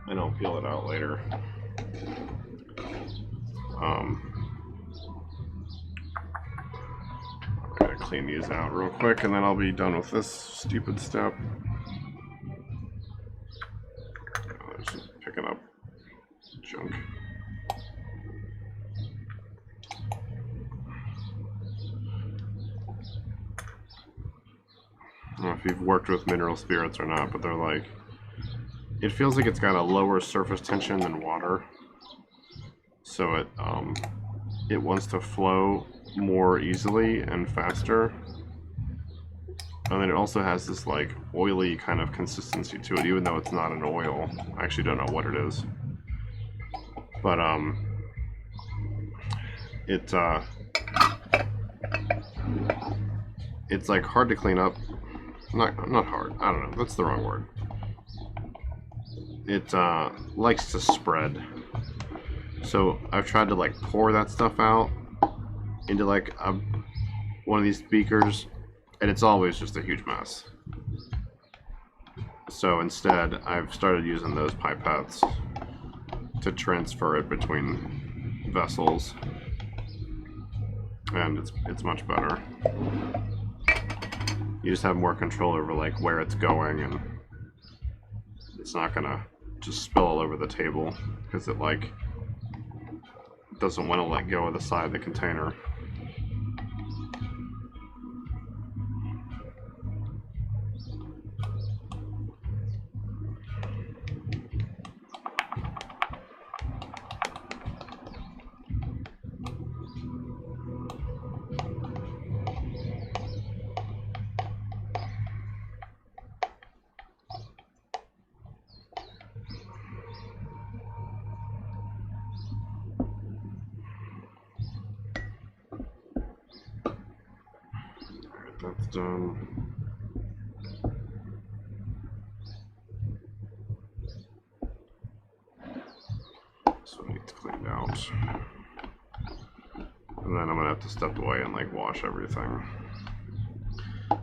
and I'll peel it out later. I'm gonna clean these out real quick, and then I'll be done with this stupid step. Just picking up junk. I don't know if you've worked with mineral spirits or not, but they're like, it feels like it's got a lower surface tension than water, so it wants to flow more easily and faster. And then it also has this like oily kind of consistency to it, even though it's not an oil. I actually don't know what it is, but it's like hard to clean up. Not hard. I don't know. That's the wrong word. It likes to spread. So I've tried to like pour that stuff out into like one of these beakers, and it's always just a huge mess. So instead, I've started using those pipettes to transfer it between vessels, and it's much better. You just have more control over like where it's going, and it's not gonna just spill all over the table, because it like doesn't want to let go of the side of the container. That's done. So it needs cleaned out. And then I'm gonna have to step away and like wash everything.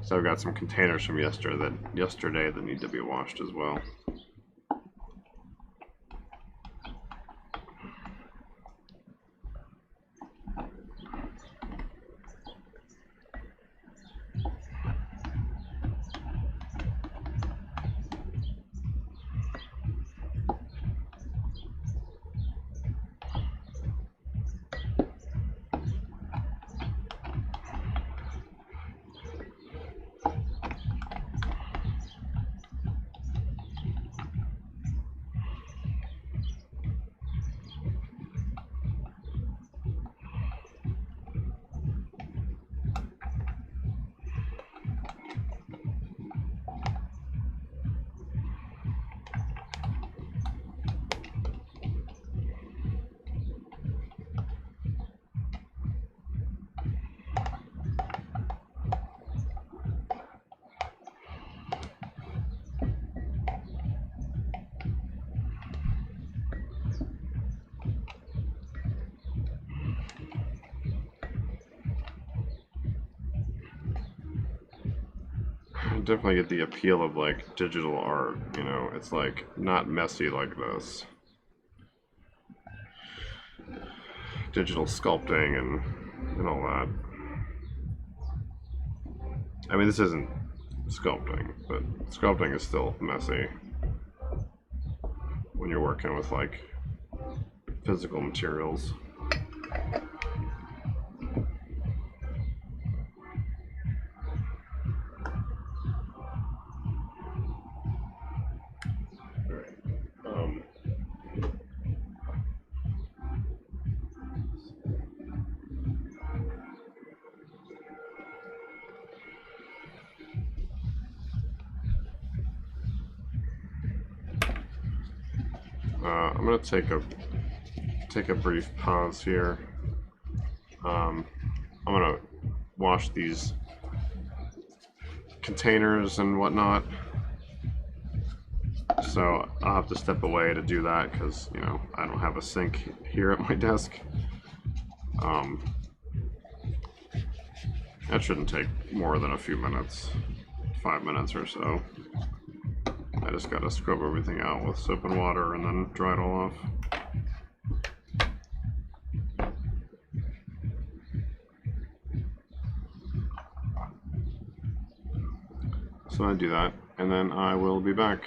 So I've got some containers from yesterday that need to be washed as well. definitely get the appeal of like digital art, you know, it's like not messy like this. Digital sculpting and all that. I mean, this isn't sculpting, but sculpting is still messy when you're working with like physical materials. I'm gonna take a brief pause here. I'm gonna wash these containers and whatnot, so I'll have to step away to do that because, you know, I don't have a sink here at my desk. That shouldn't take more than a few minutes, 5 minutes or so. I just gotta scrub everything out with soap and water and then dry it all off. So I do that, and then I will be back.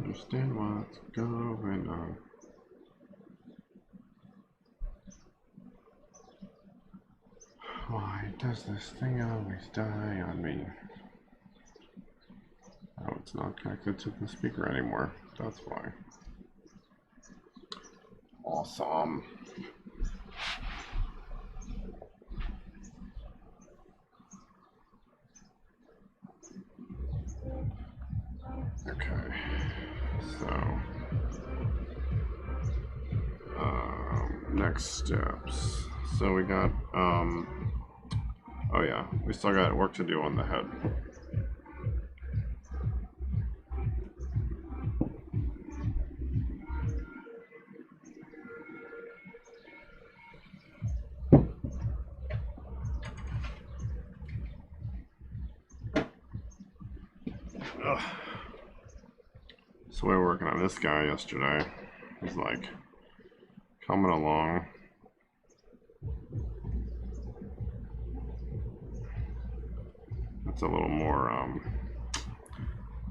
understand what's going on. Why does this thing always die on me? Oh, it's not connected to the speaker anymore. That's why. Awesome. Okay, so next steps. So we got, oh yeah, we still got work to do on the head. Ugh. So we were working on this guy yesterday. He's like coming along. It's a little more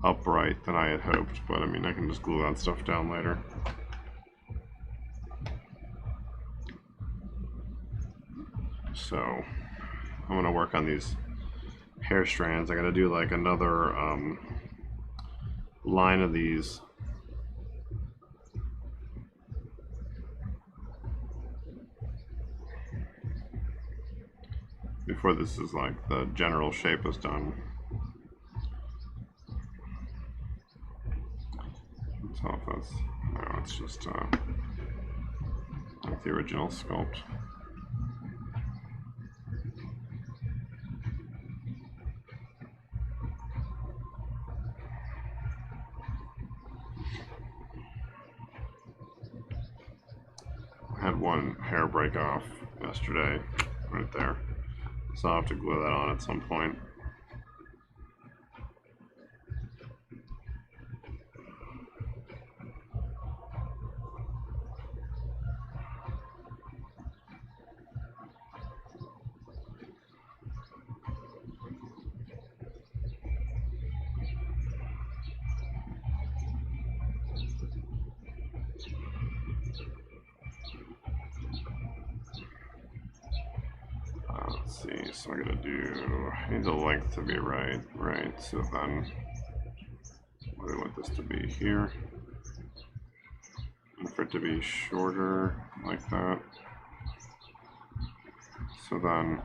upright than I had hoped, but I mean I can just glue that stuff down later. So I'm gonna work on these hair strands. I gotta do like another line of these. Before this is like the general shape is done. Let's hope that's, no, it's just like the original sculpt. I had one hair break off yesterday, right there. So I'll have to glue that on at some point. Let's see, so I'm gonna do, I need the length to be right, so then what do I want this to be here? And for it to be shorter, like that. So then,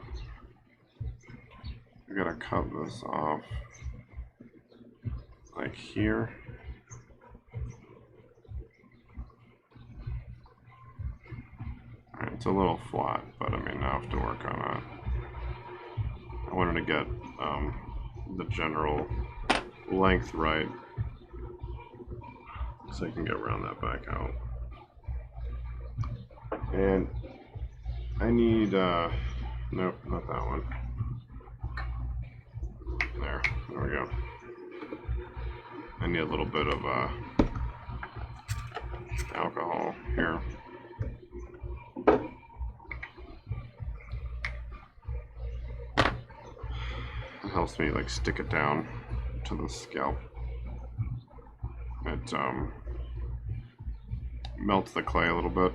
I gotta cut this off, like here. Alright, it's a little flat, but I mean, I have to work on it. I wanted to get the general length right, so I can get around that back out. And I need, nope, not that one. There we go. I need a little bit of alcohol here. It helps me like stick it down to the scalp. It melts the clay a little bit.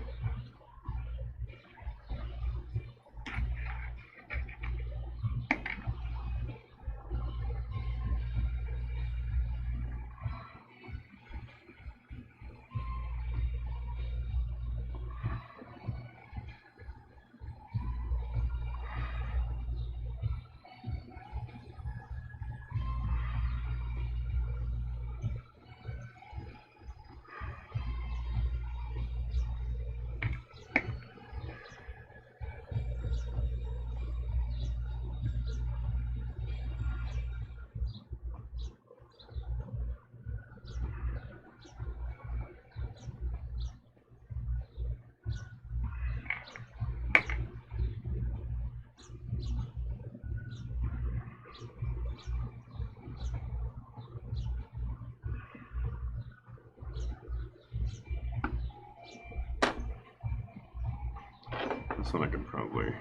This one I could probably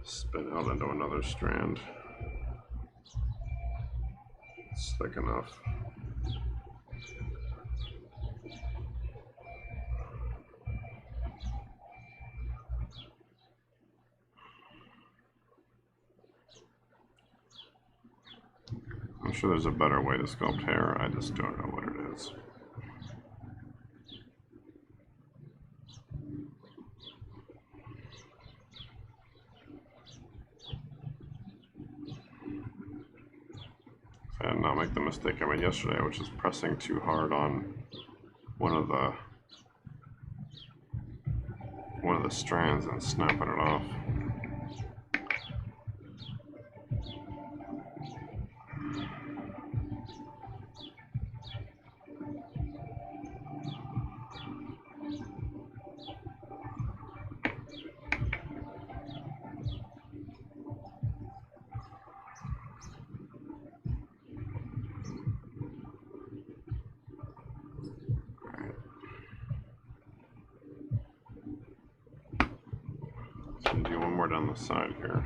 spin out into another strand. It's thick enough. sure there's a better way to sculpt hair, I just don't know what it is. I did not make the mistake I made yesterday, which is pressing too hard on one of the strands and snapping it off. Do one more down the side here.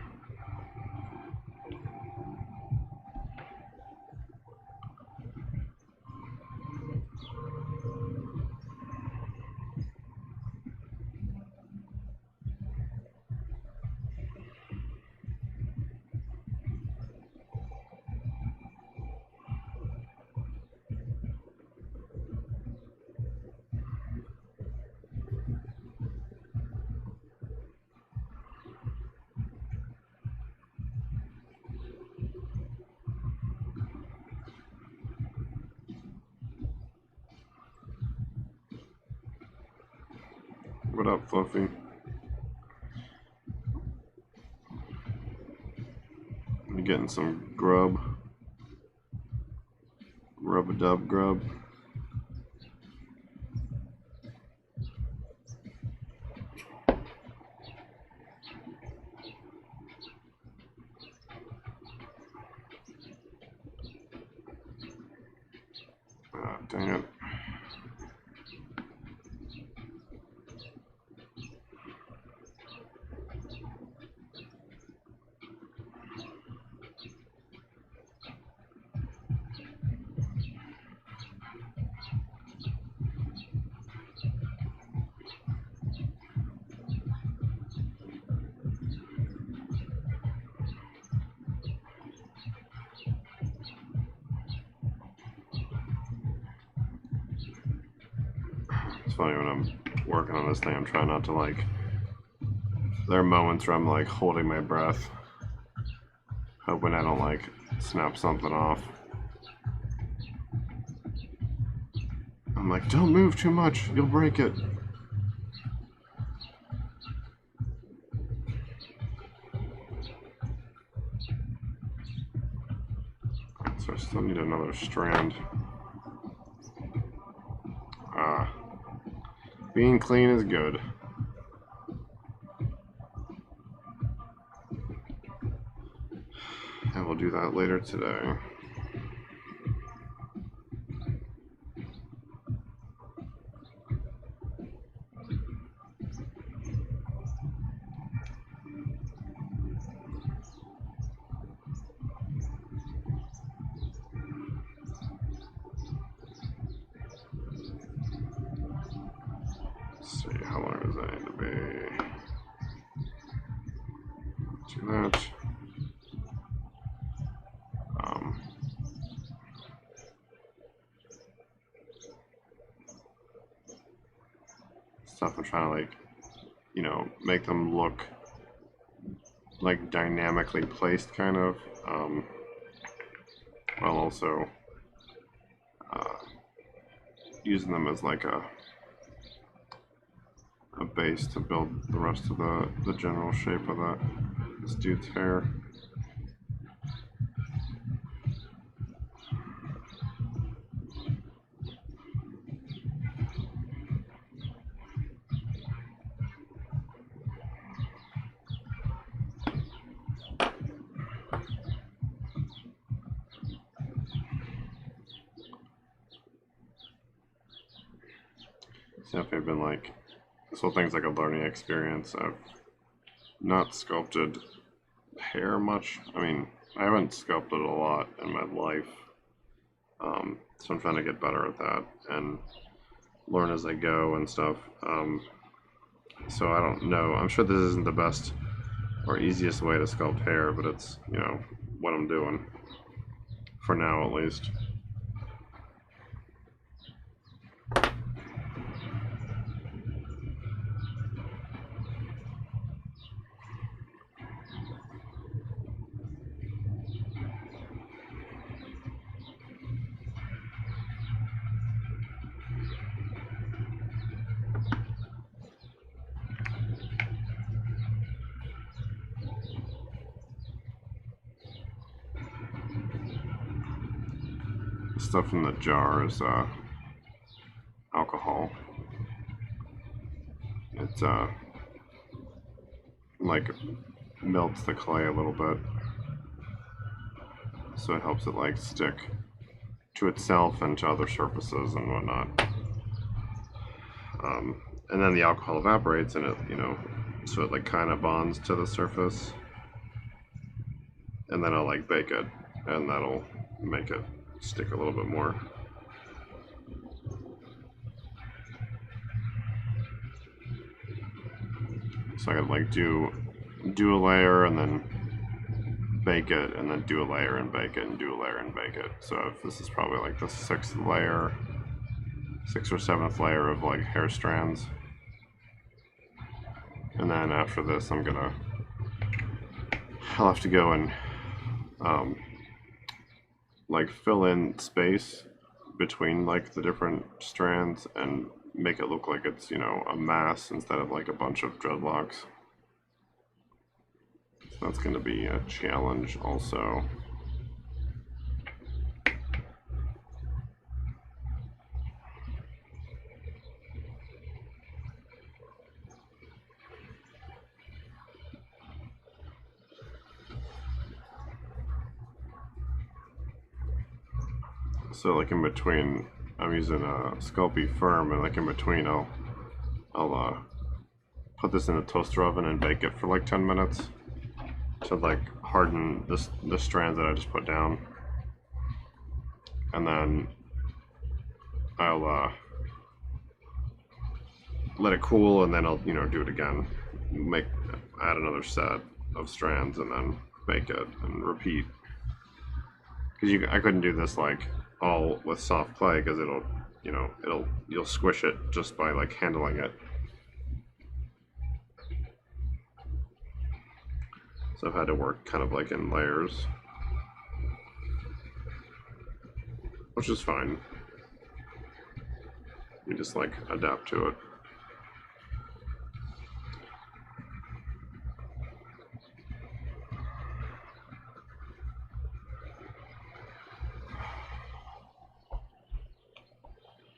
What up, Fluffy? You getting some grub? Rub-a-dub grub? Ah, dang it. It's funny when I'm working on this thing, I'm trying not to like, there are moments where I'm like holding my breath, hoping I don't like snap something off. I'm like, don't move too much, you'll break it. So I still need another strand. Being clean is good. I will do that later today. Let's see, how long does that need to be? Do that. Stuff I'm trying to like, you know, make them look like dynamically placed kind of, while also using them as like a base to build the rest of the general shape of this dude's hair. It's definitely been like, this whole thing's like a learning experience. I've not sculpted hair much. I mean, I haven't sculpted a lot in my life. So I'm trying to get better at that and learn as I go and stuff. So I don't know. I'm sure this isn't the best or easiest way to sculpt hair, but it's, you know, what I'm doing for now at least. Stuff in the jar is alcohol. It like melts the clay a little bit, so it helps it like stick to itself and to other surfaces and whatnot. And then the alcohol evaporates and it, you know, so it like kind of bonds to the surface, and then I'll like bake it, and that'll make it stick a little bit more. So I could like do a layer and then bake it, and then do a layer and bake it, and do a layer and bake it. So if this is probably like the 6th or 7th layer of like hair strands. And then after this I'll have to go and like fill in space between like the different strands and make it look like it's, you know, a mass instead of like a bunch of dreadlocks. So that's going to be a challenge also. So like in between, I'm using a Sculpey Firm, and like in between I'll put this in a toaster oven and bake it for like 10 minutes to like harden the strands that I just put down. And then I'll let it cool, and then I'll, you know, do it again, add another set of strands, and then bake it and repeat. Because I couldn't do this like all with soft clay, because you'll squish it just by like handling it. So I've had to work kind of like in layers, which is fine. You just like adapt to it.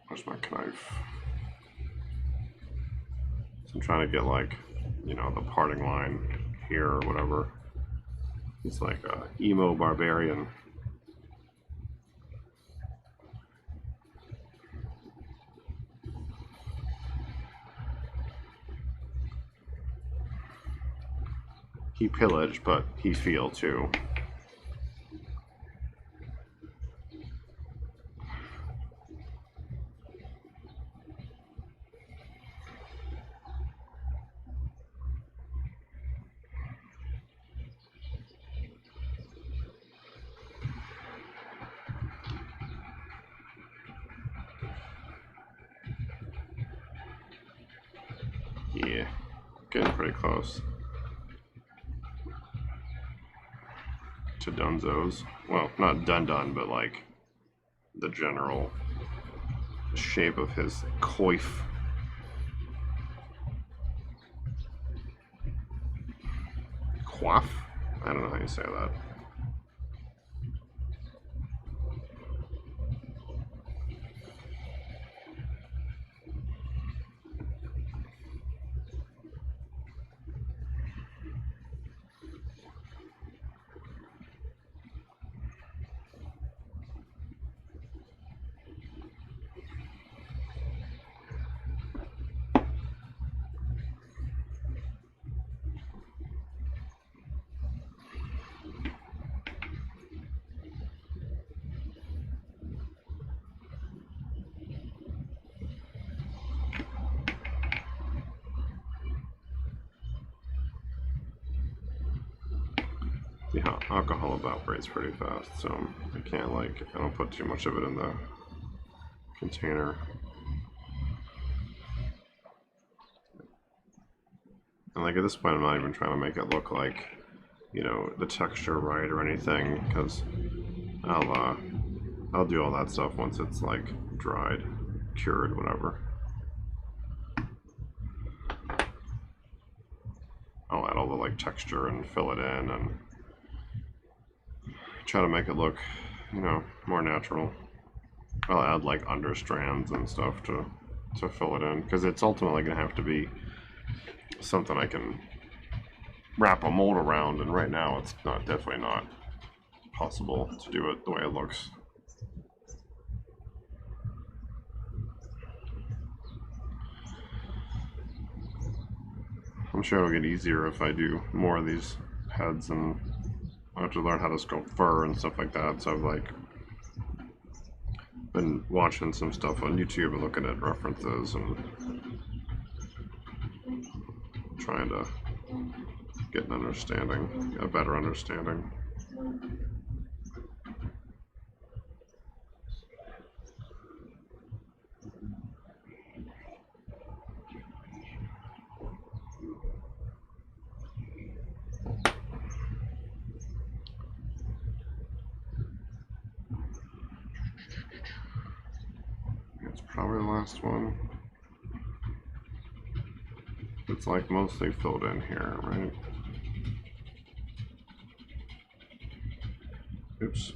Where's my knife? So I'm trying to get like, you know, the parting line here or whatever. It's like a emo barbarian. He pillaged, but he feel too. Yeah, getting pretty close to Dunzo's. Well, not done, but like the general shape of his coif. Coif? I don't know how you say that. the alcohol evaporates pretty fast, so I can't I don't put too much of it in the container. And like at this point I'm not even trying to make it look like, you know, the texture right or anything, because I'll do all that stuff once it's like dried, cured, whatever. I'll add all the like texture and fill it in and try to make it look, you know, more natural. I'll add like under strands and stuff to fill it in, because it's ultimately gonna have to be something I can wrap a mold around, and right now it's definitely not possible to do it the way it looks. I'm sure it'll get easier if I do more of these heads, and I have to learn how to sculpt fur and stuff like that. So I've like been watching some stuff on YouTube and looking at references and trying to get an understanding, a better understanding. It's probably the last one. It's like mostly filled in here, right? Oops.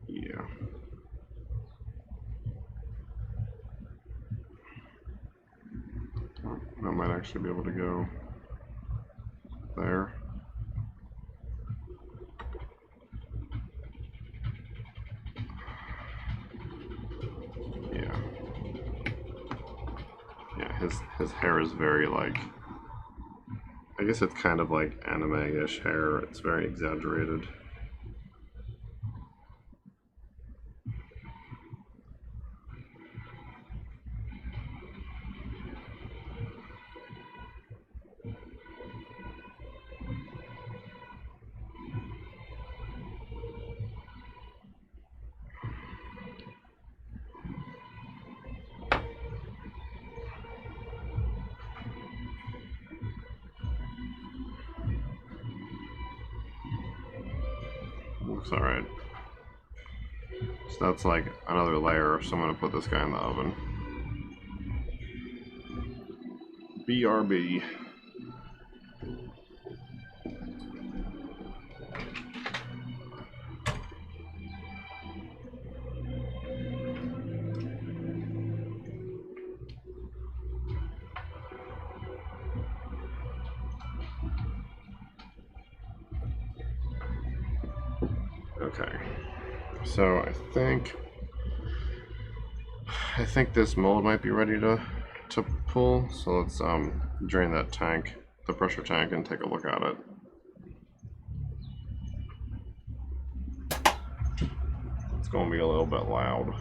Yeah. Oh, that might actually be able to go there. His hair is very like, I guess it's kind of like anime-ish hair. It's very exaggerated. Looks alright. So that's like another layer, so I'm gonna put this guy in the oven. BRB. Okay, so I think this mold might be ready to pull. So let's drain that tank, the pressure tank, and take a look at it. It's going to be a little bit loud.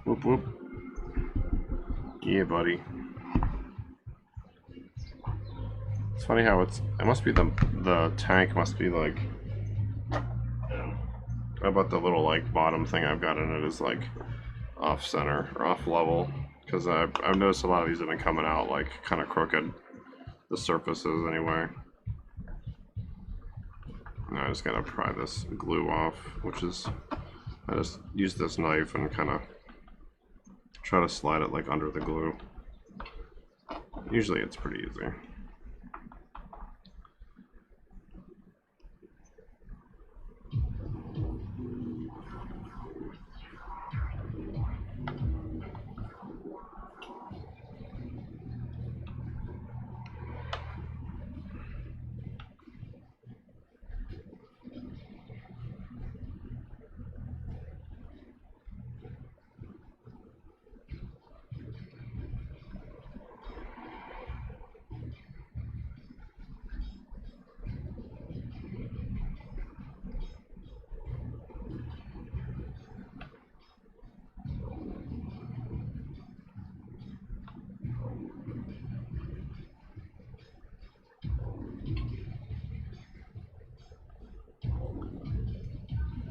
Whoop whoop. Yeah, buddy. It's funny how it must be the tank must be like, how about the little like bottom thing I've got in it is like off center or off level, because I've noticed a lot of these have been coming out like kind of crooked, the surfaces anyway. Now I just gotta pry this glue off, which is, I just use this knife and kind of try to slide it like under the glue. Usually it's pretty easy.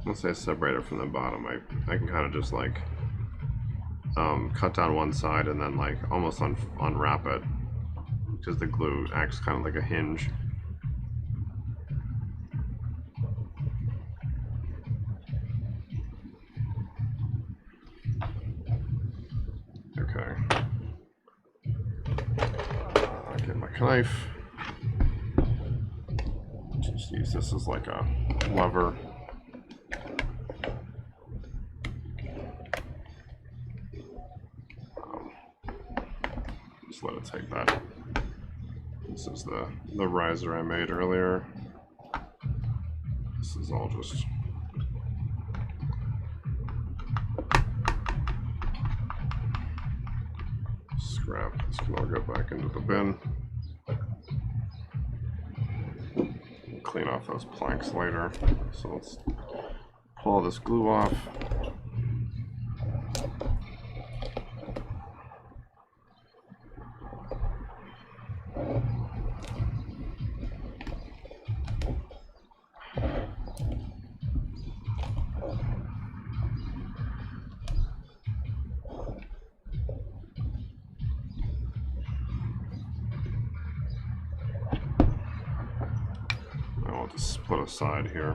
Once I separate it from the bottom, I can kind of just like cut down one side and then like almost unwrap it, because the glue acts kind of like a hinge. Okay. Get my knife. Just use this as like a lever. Just let it take that. This is the riser I made earlier. This is all just scrap. This can all go back into the bin. Clean off those planks later. So let's pull this glue off. I'll just split aside here.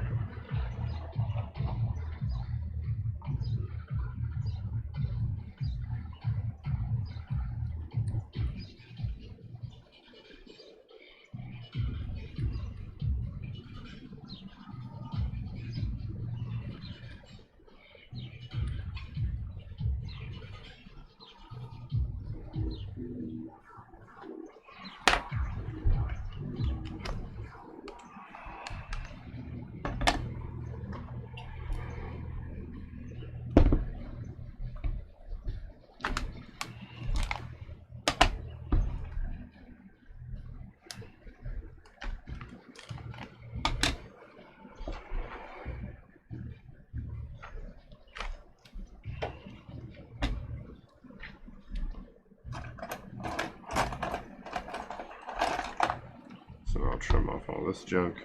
So I'll trim off all this junk.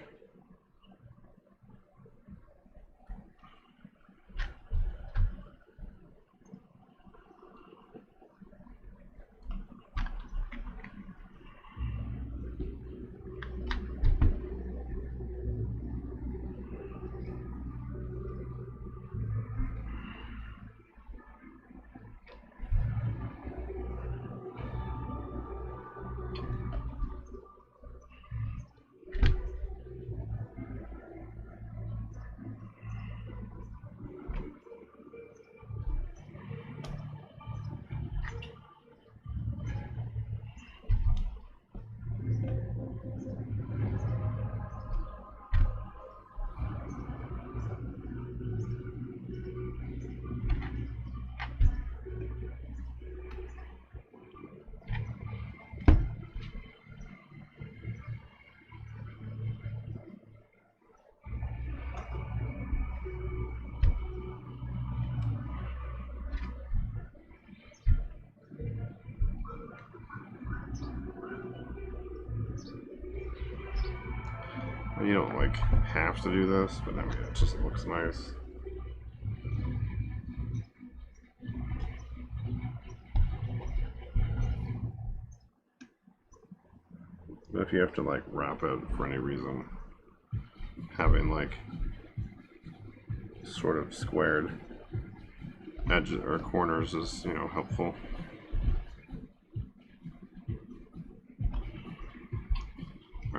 You don't like have to do this, but I mean, it just looks nice. But if you have to like wrap it for any reason, having like sort of squared edges or corners is, you know, helpful.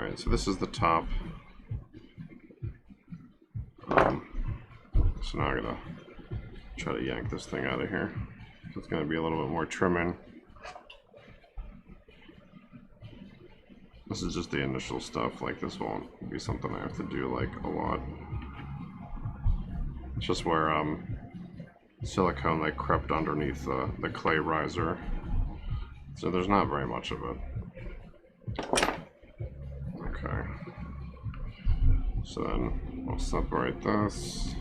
Alright, so this is the top. So now I'm gonna try to yank this thing out of here. So it's gonna be a little bit more trimming. This is just the initial stuff, like this won't be something I have to do like a lot. It's just where silicone like crept underneath the clay riser. So there's not very much of it. Okay. So then we'll separate this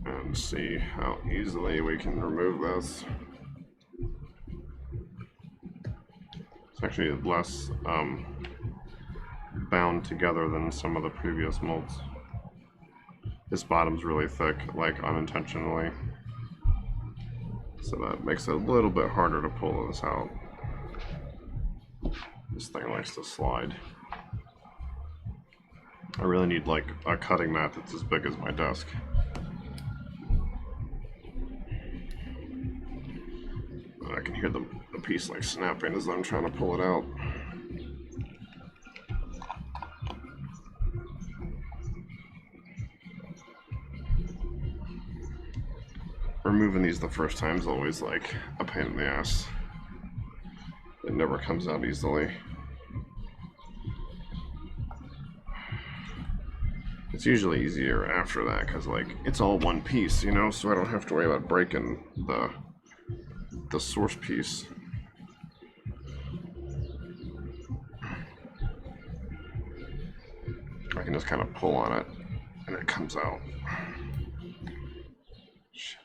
and see how easily we can remove this. It's actually less bound together than some of the previous molds. This bottom's really thick, like unintentionally. So that makes it a little bit harder to pull this out. This thing likes to slide. I really need like a cutting mat that's as big as my desk. I can hear the piece like snapping as I'm trying to pull it out. Removing these the first time is always like a pain in the ass. It never comes out easily. It's usually easier after that because like it's all one piece, you know, so I don't have to worry about breaking the source piece. I can just kind of pull on it and it comes out. Shit.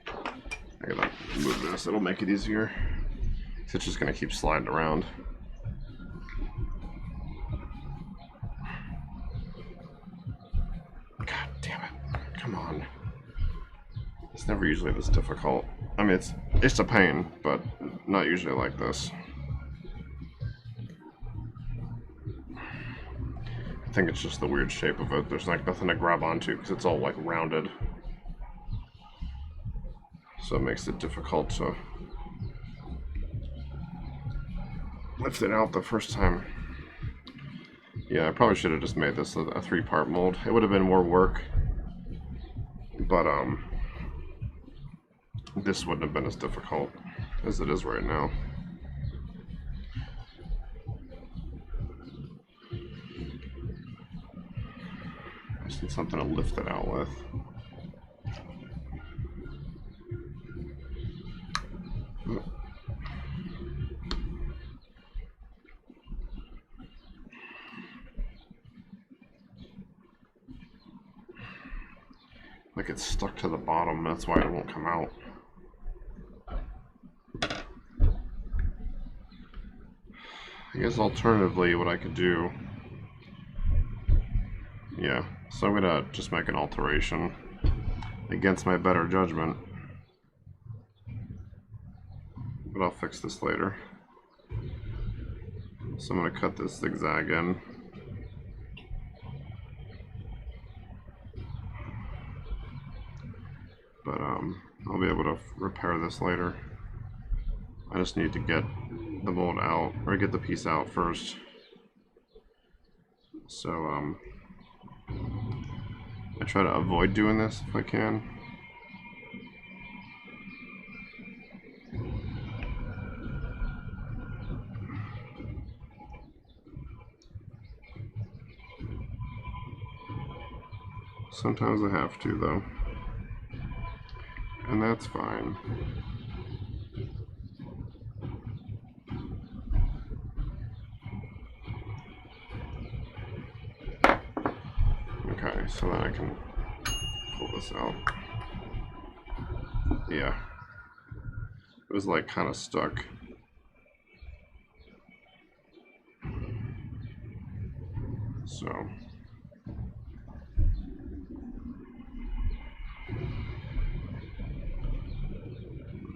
I gotta move this, it'll make it easier. It's just gonna keep sliding around. God damn it. Come on. It's never usually this difficult. I mean, it's a pain, but not usually like this. I think it's just the weird shape of it. There's like nothing to grab onto because it's all like rounded. So it makes it difficult to lift it out the first time. Yeah, I probably should have just made this a 3-part mold. It would have been more work, but this wouldn't have been as difficult as it is right now. I just need something to lift it out with. Like it's stuck to the bottom, that's why it won't come out. I guess alternatively what I could do, yeah, so I'm gonna just make an alteration against my better judgment, but I'll fix this later. So I'm gonna cut this zigzag in. But I'll be able to repair this later. I just need to get the mold out, or get the piece out first. So I try to avoid doing this if I can. Sometimes I have to though. And that's fine. Okay, so then I can pull this out. Yeah. It was like kind of stuck. So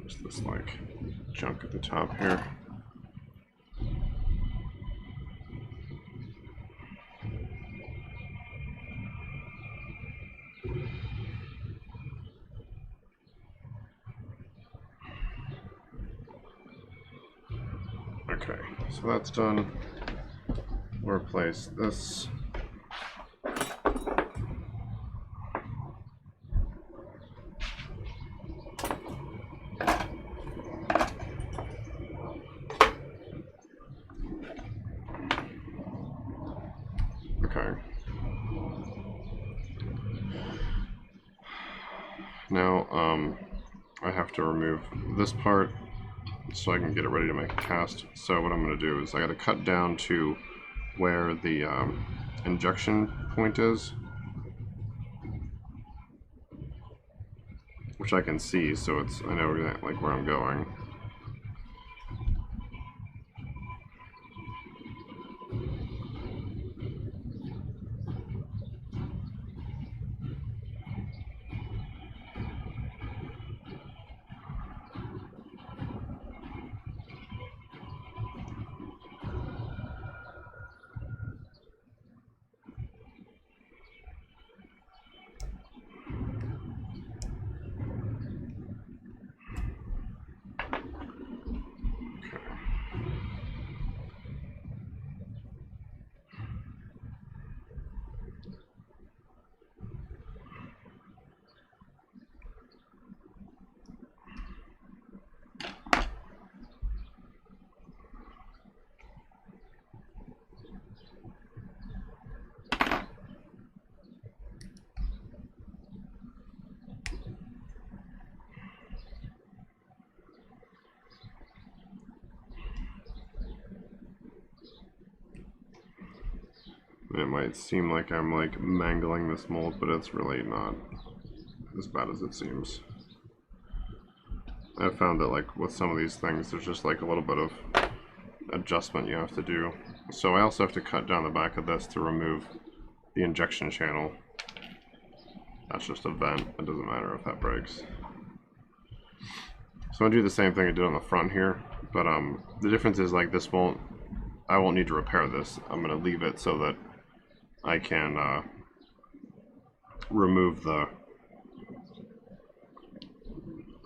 there's this like junk at the top here. Okay, so that's done. We'll replace this. Okay. Now, I have to remove this part so I can get it ready to make a cast. So what I'm going to do is I got to cut down to where the injection point is, which I can see, so I know like where I'm going. It might seem like I'm like mangling this mold, but it's really not as bad as it seems. I've found that like with some of these things, there's just like a little bit of adjustment you have to do. So I also have to cut down the back of this to remove the injection channel. That's just a vent. It doesn't matter if that breaks. So I'm gonna do the same thing I did on the front here, but the difference is like I won't need to repair this. I'm gonna leave it so that I can remove I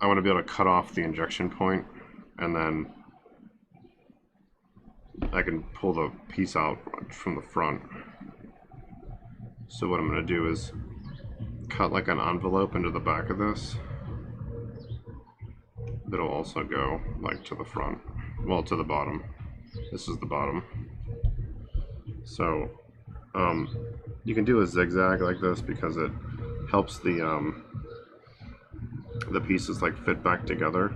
want to be able to cut off the injection point, and then I can pull the piece out from the front. So what I'm going to do is cut like an envelope into the back of this. That'll also go like to the front, well, to the bottom. This is the bottom. So you can do a zigzag like this because it helps the pieces like fit back together,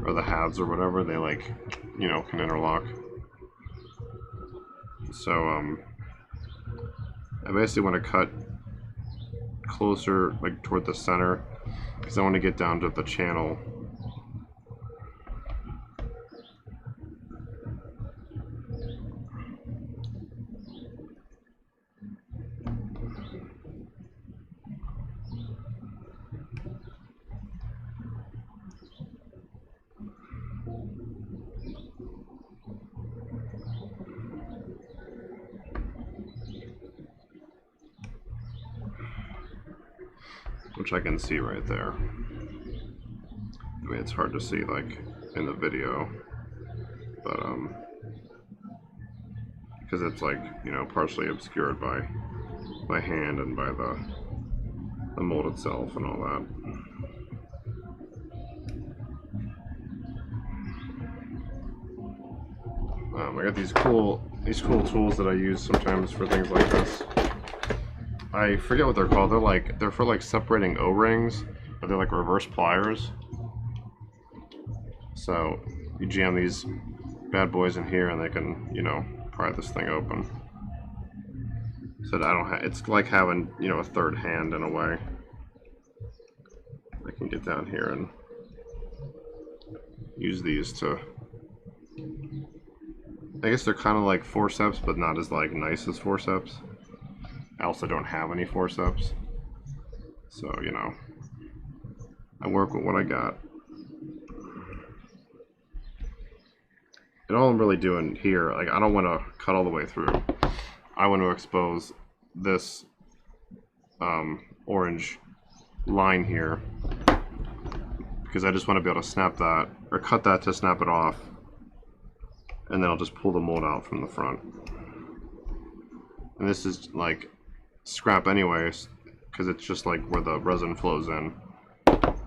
or the halves or whatever, they like, you know, can interlock. So I basically want to cut closer, like toward the center, because I want to get down to the channel. Which I can see right there. I mean, it's hard to see like in the video, but because it's like, you know, partially obscured by my hand and by the mold itself and all that. I got these cool tools that I use sometimes for things like this. I forget what they're called. They're for like separating O-rings, but they're like reverse pliers. So you jam these bad boys in here, and they can, you know, pry this thing open. So that I don't have. It's like having, you know, a third hand in a way. I can get down here and use these to. I guess they're kind of like forceps, but not as like nice as forceps. I also don't have any forceps, so, you know, I work with what I got. And all I'm really doing here, like, I don't want to cut all the way through. I want to expose this orange line here, because I just want to be able to snap that, or cut that to snap it off, and then I'll just pull the mold out from the front. And this is like scrap anyways, because it's just like where the resin flows in.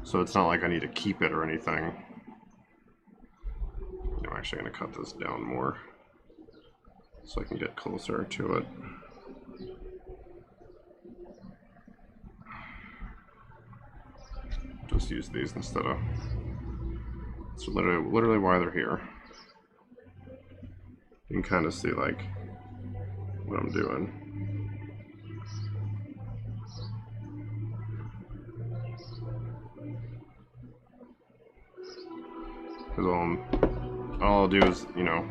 So it's not like I need to keep it or anything. I'm actually going to cut this down more so I can get closer to it. Just use these instead of... It's literally why they're here. You can kind of see like what I'm doing. Because all I'll do is, you know,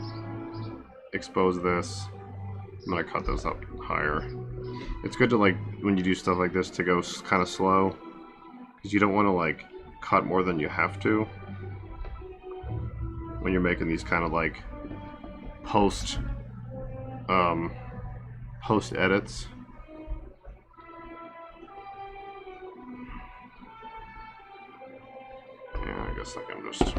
expose this. I'm gonna cut this up higher. It's good to, like, when you do stuff like this, to go kind of slow, because you don't want to like cut more than you have to when you're making these kind of like post edits. Yeah, I guess I can just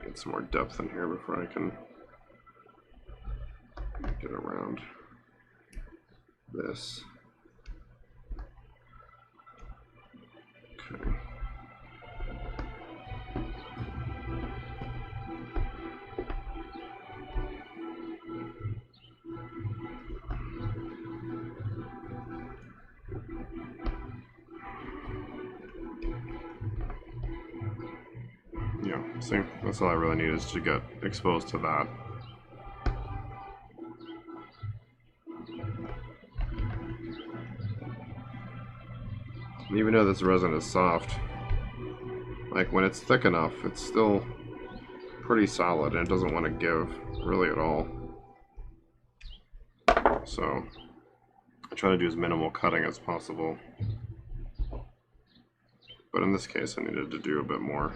get some more depth in here before I can get around this. Okay. Yeah, see, that's all I really need, is to get exposed to that. And even though this resin is soft, like when it's thick enough, it's still pretty solid and it doesn't want to give really at all. So I try to do as minimal cutting as possible. But in this case, I needed to do a bit more.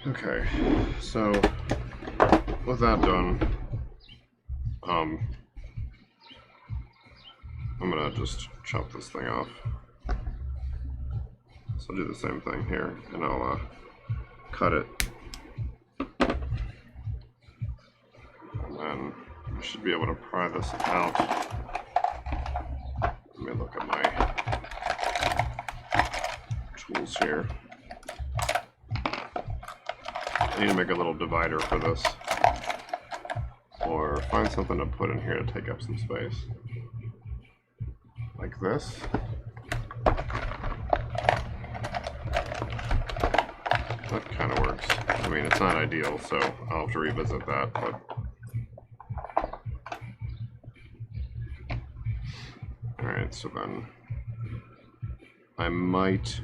Okay, so with that done, I'm gonna just chop this thing off. So I'll do the same thing here, and I'll cut it. And then I should be able to pry this out. Let me look at my tools here. I need to make a little divider for this, or find something to put in here to take up some space. Like this. That kind of works. I mean, it's not ideal, so I'll have to revisit that, but... Alright, so then I might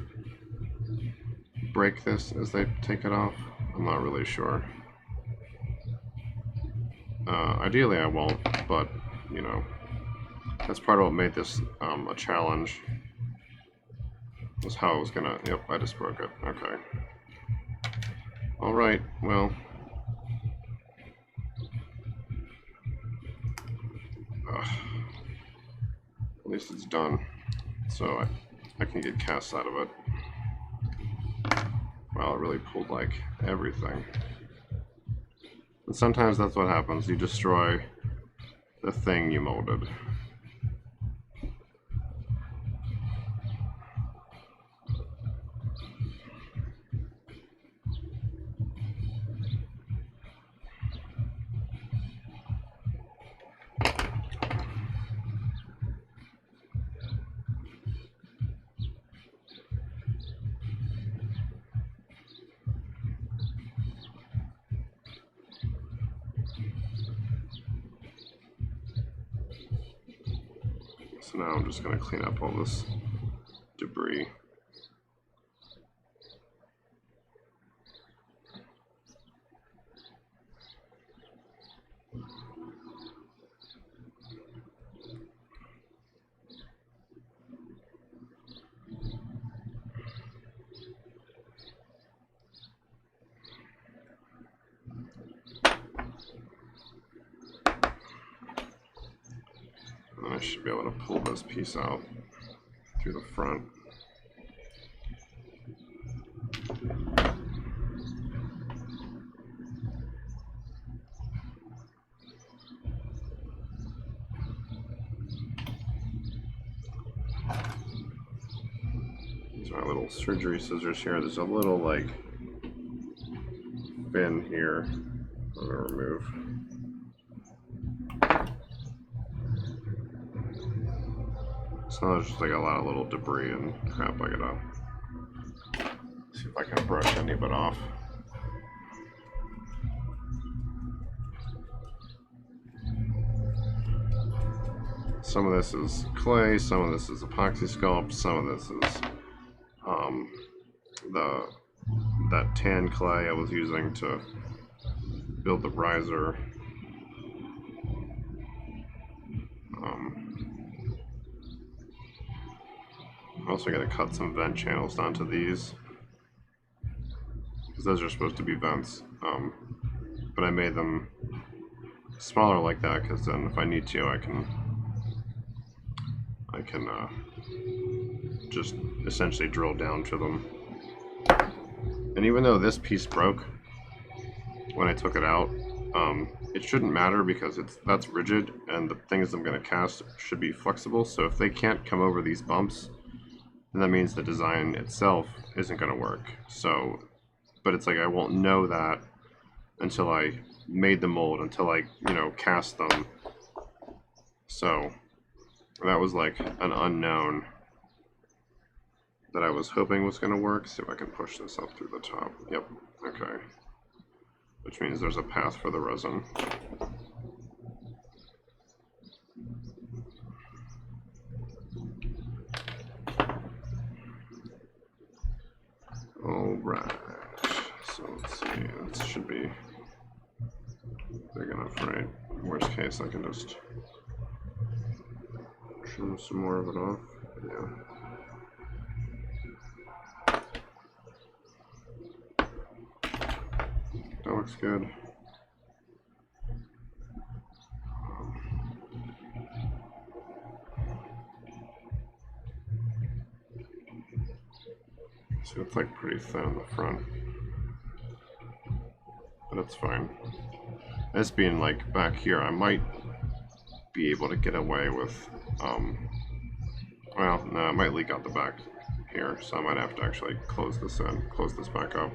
break this as they take it off. I'm not really sure. Ideally I won't, but, you know, that's part of what made this a challenge. Was how I was gonna... Yep, I just broke it. Okay. Alright, well... At least it's done. So I can get casts out of it. Wow, it really pulled like everything. And sometimes that's what happens. You destroy the thing you molded. So now I'm just going to clean up all this debris. should be able to pull this piece out through the front. These are my little surgery scissors here. There's a little like fin here I'm gonna remove. So there's just like a lot of little debris and crap I gotta see if I can brush any of it off. Some of this is clay, some of this is epoxy sculpt, some of this is that tan clay I was using to build the riser. I'm also going to cut some vent channels onto these, because those are supposed to be vents, but I made them smaller like that because then if I need to I can just essentially drill down to them. And even though this piece broke when I took it out, it shouldn't matter because that's rigid and the things I'm going to cast should be flexible, so if they can't come over these bumps, then that means the design itself isn't going to work. So, but it's like I won't know that until I made the mold, until I, you know, cast them. So that was like an unknown that I was hoping was going to work. See if I can push this up through the top. Yep, okay. Which means there's a path for the resin. Alright, so let's see, this should be big enough, right? Worst case, I can just trim some more of it off. Yeah. That looks good. So it's like pretty thin in the front, but it's fine. This being like back here, I might be able to get away with, well, no, it might leak out the back here, so I might have to actually close this in, close this back up.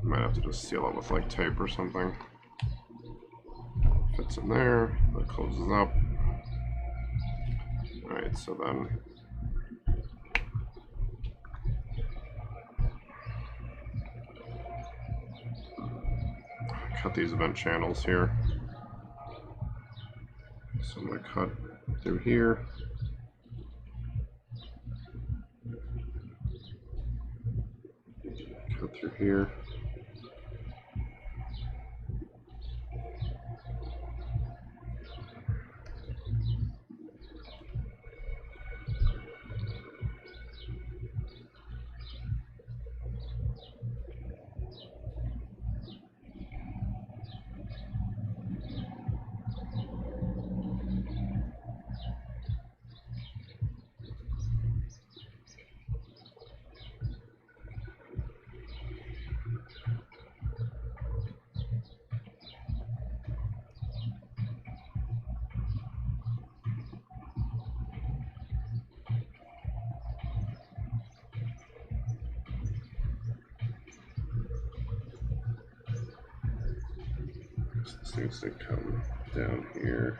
Might have to just seal it with like tape or something. Fits in there, that closes up. Alright, so then cut these vent channels here. So I'm going to cut through here. Cut through here. This needs to come down here.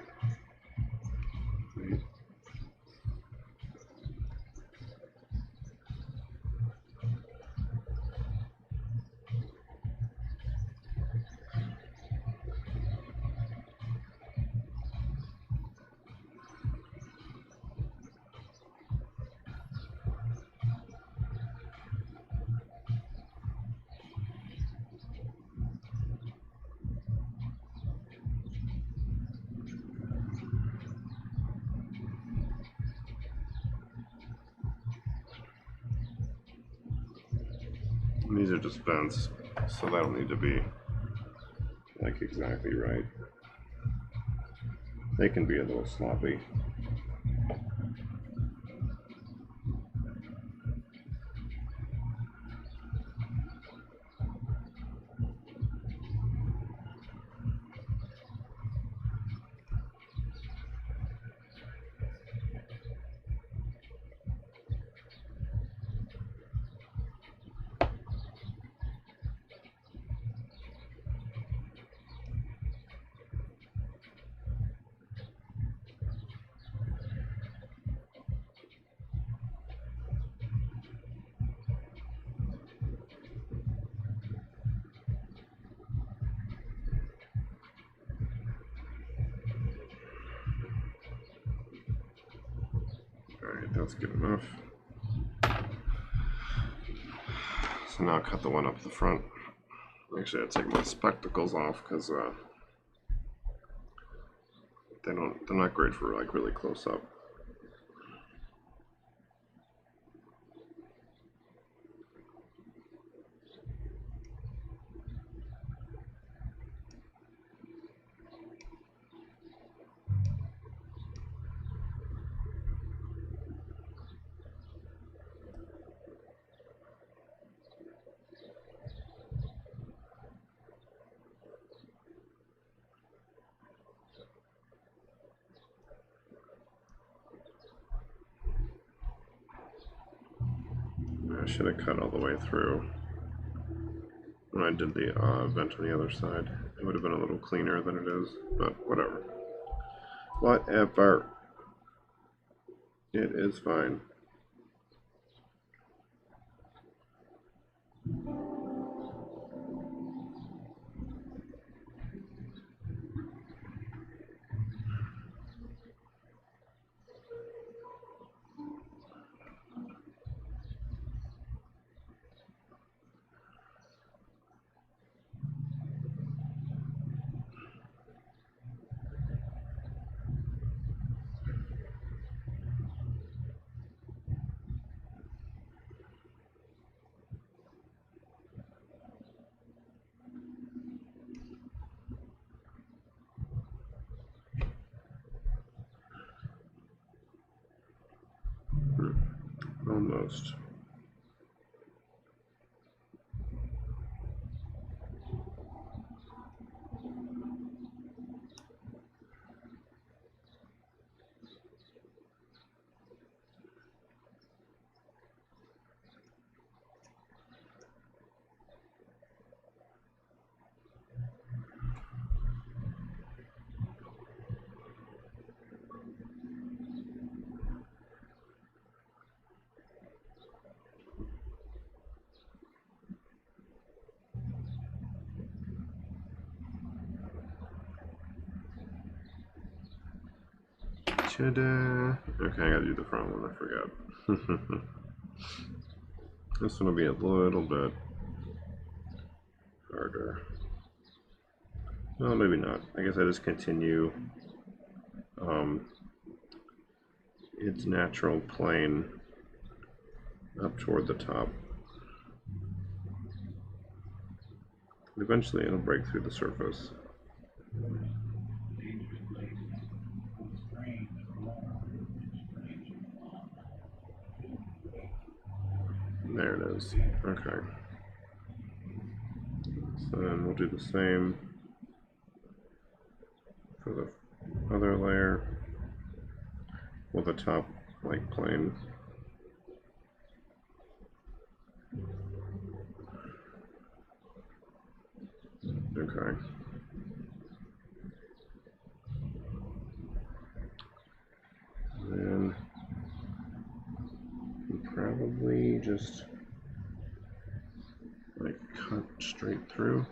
These are just vents. So that'll need to be like exactly right. They can be a little sloppy. Alright, that's good enough. So now I'll cut the one up the front. Actually, I'll take my spectacles off because they're not great for like really close up. I should have cut all the way through when I did the vent on the other side. It would have been a little cleaner than it is, but whatever. Whatever. It is fine. Almost. Ta-da! Okay, I gotta do the front one, I forgot. This one will be a little bit harder. Well, maybe not. I guess I just continue its natural plane up toward the top. Eventually it'll break through the surface. There it is. Okay. So then we'll do the same for the other layer with the top like plane. Okay. Then probably just like cut straight through.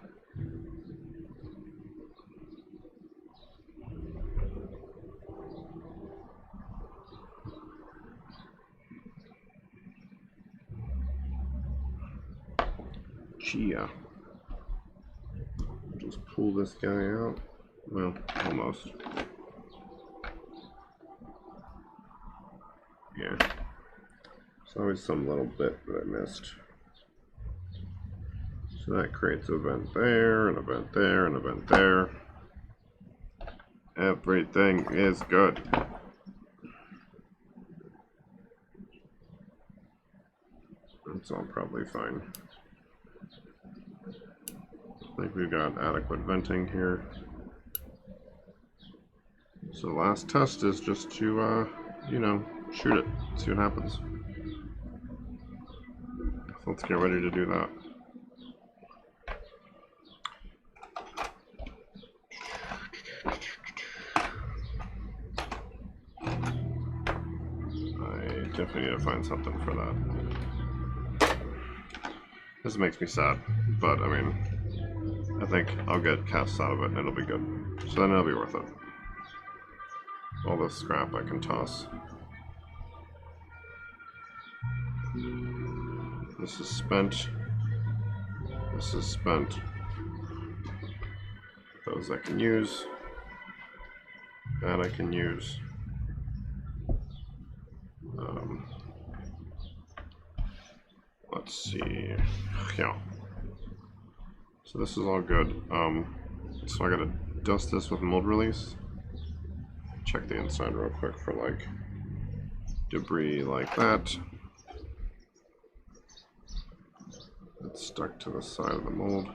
Chia. Just pull this guy out. Well, almost. Yeah. There's always some little bit that I missed. So that creates a vent there, and a vent there, and a vent there. Everything is good. That's all probably fine. I think we've got adequate venting here. So the last test is just to, you know, shoot it, see what happens. So let's get ready to do that. I definitely need to find something for that. This makes me sad, but I mean, I think I'll get casts out of it and it'll be good. So then it'll be worth it. All this scrap I can toss. This is spent. This is spent. Those I can use. That I can use. Let's see. Yeah. So this is all good. So I gotta dust this with mold release. Check the inside real quick for like debris like that. It's stuck to the side of the mold.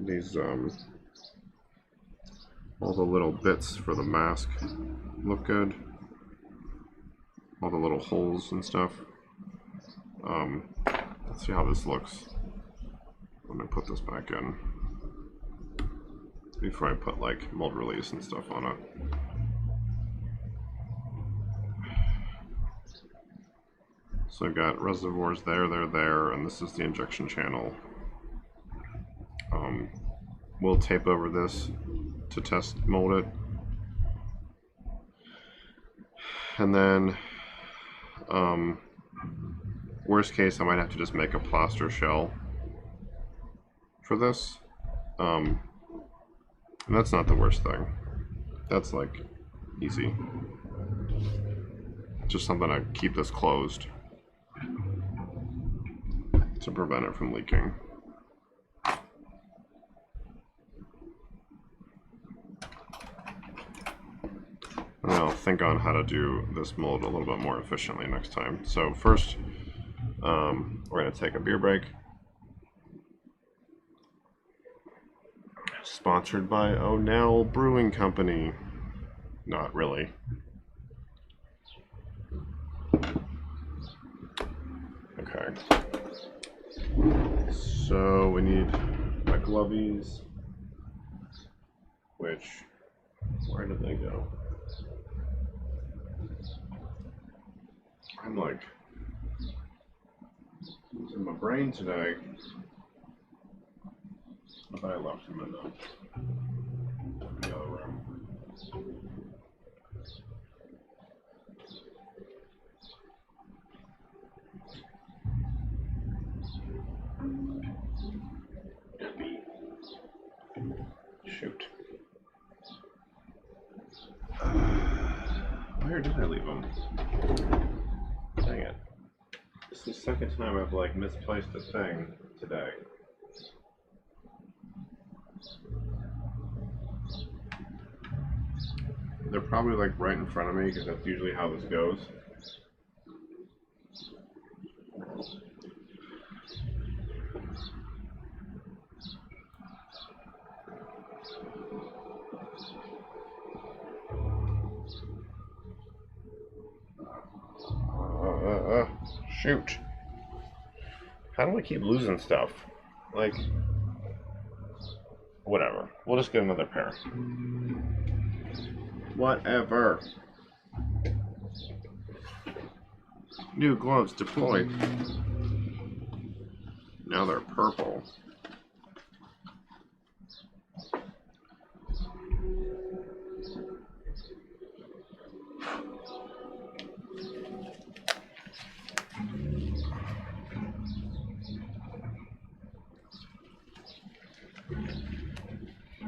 These all the little bits for the mask look good. All the little holes and stuff. Let's see how this looks when I put this back in. Before I put like mold release and stuff on it. So I've got reservoirs there, and this is the injection channel. We'll tape over this to test mold it. And then, worst case, I might have to just make a plaster shell for this. And that's not the worst thing. That's like easy. Just something to keep this closed to prevent it from leaking. And I'll think on how to do this mold a little bit more efficiently next time. So first, we're going to take a beer break. Sponsored by O'Neill Brewing Company. Not really. Okay. So we need my glovies, which, where did they go? I'm like losing my brain today. I thought I left them in the other room. Shoot. Where did I leave them? Dang it. This is the second time I've like misplaced a thing today. They're probably like right in front of me because that's usually how this goes. Shoot. How do I keep losing stuff? Like, whatever. We'll just get another pair. Whatever. New gloves deployed. Now they're purple.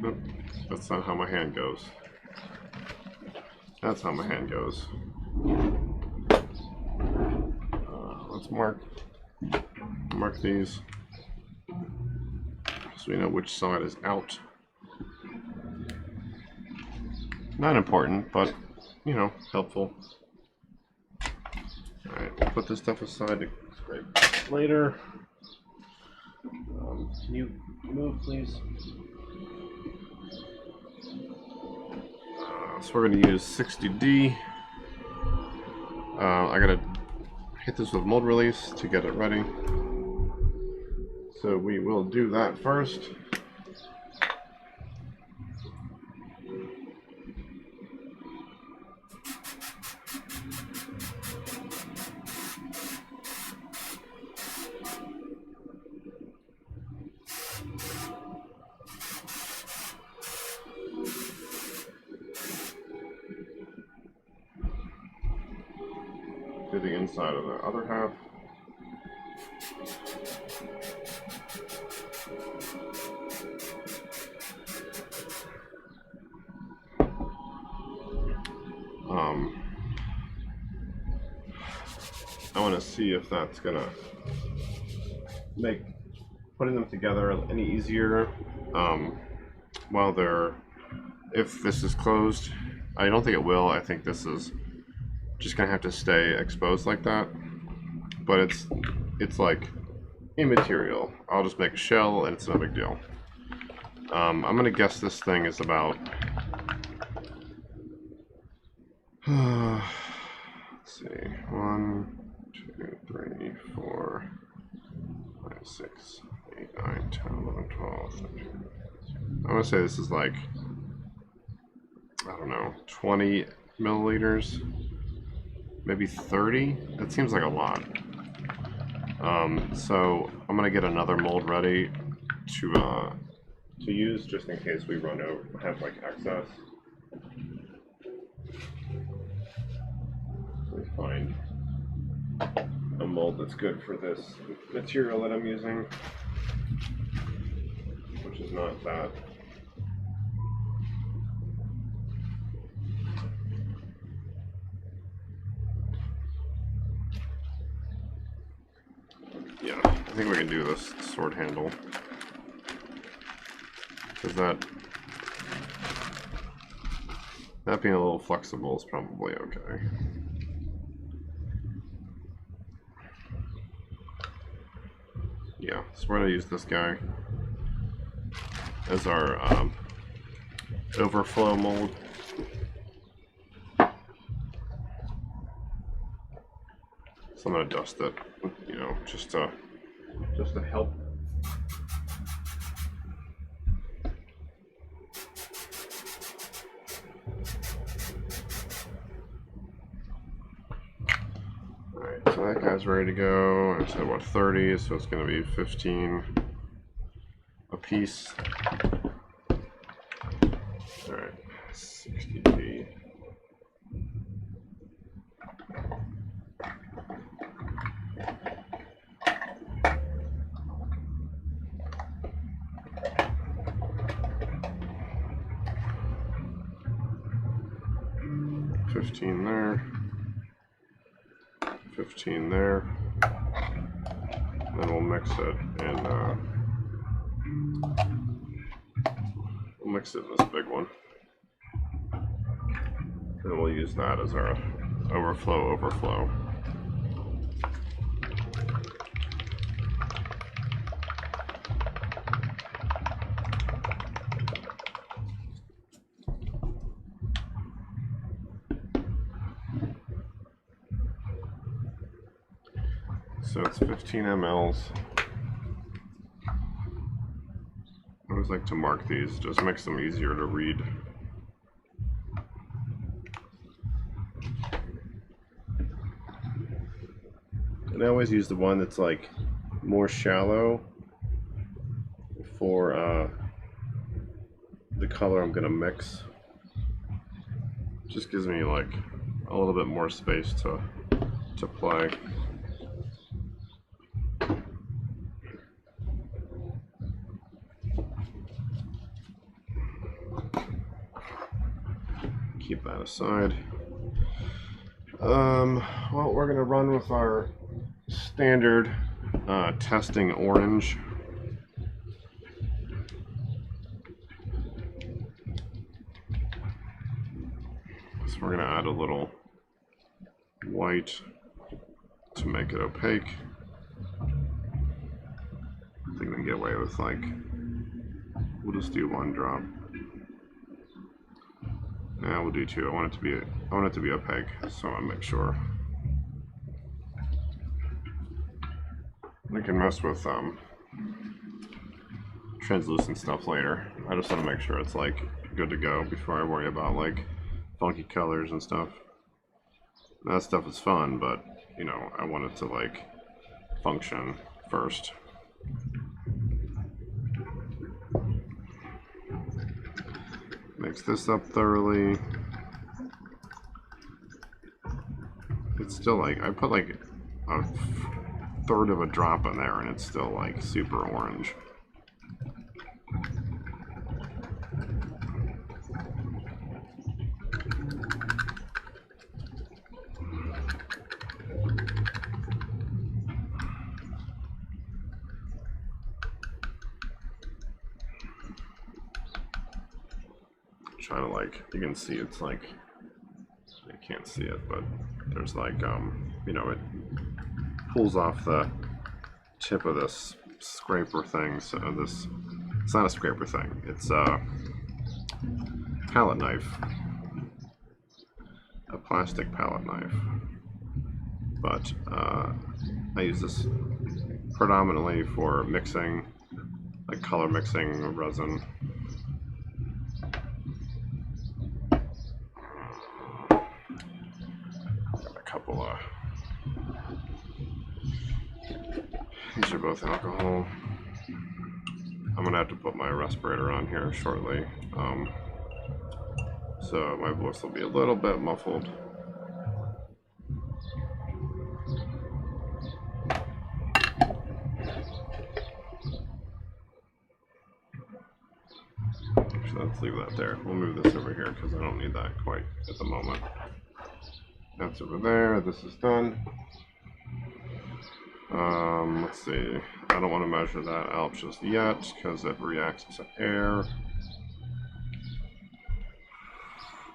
Nope, that's not how my hand goes. That's how my hand goes. Let's mark Mark these so we know which side is out. Not important, but you know, helpful. Alright, we'll put this stuff aside to scrape later. Can you move, please? So we're going to use 60D. I gotta hit this with mold release to get it ready. So we will do that first. Do the inside of the other half. I want to see if that's gonna make putting them together any easier while they're, if this is closed. I don't think it will. I think this is just gonna have to stay exposed like that, but it's like immaterial. I'll just make a shell and it's no big deal. I'm gonna guess this thing is about let's see, 1, 2, 3, 4, 5, 6, 8, 9, 10, 11, 12, 13. I'm gonna say this is like, I don't know, 20 milliliters. Maybe 30? That seems like a lot. So I'm gonna get another mold ready to use just in case we run over, have like excess. Let me find a mold that's good for this material that I'm using, which is not that. Yeah, I think we can do this sword handle, because that being a little flexible is probably okay. Yeah, so we're going to use this guy as our overflow mold. So I'm going to dust it, you know, just to help. Alright, so that guy's ready to go. I said what, 30, so it's going to be 15 a piece. Alright, 60D. There, 15 there, then we'll mix it, and we'll mix it in this big one, and we'll use that as our overflow. So it's 15 mLs. I always like to mark these, just makes them easier to read. And I always use the one that's like more shallow for the color I'm gonna mix. Just gives me like a little bit more space to play. Keep that aside. Well, we're gonna run with our standard testing orange. So we're going to add a little white to make it opaque. I think we can get away with, like, we'll just do 1 drop. Yeah, we'll do 2. I want it to be opaque, so I'll make sure. We can mess with translucent stuff later. I just want to make sure it's like good to go before I worry about like funky colors and stuff. That stuff is fun, but you know, I want it to like function first. Mix this up thoroughly. It's still like, I put like a third of a drop in there and it's still like super orange. Try to like, you can see it's like, you can't see it, but there's like, you know, it pulls off the tip of this scraper thing. So this, it's not a scraper thing, it's a palette knife, a plastic palette knife. But I use this predominantly for mixing, like color mixing of resin. These are both alcohol. I'm gonna have to put my respirator on here shortly, so my voice will be a little bit muffled. So let's leave that there. We'll move this over here because I don't need that quite at the moment. That's over there. This is done. Let's see. I don't want to measure that out just yet because it reacts to air.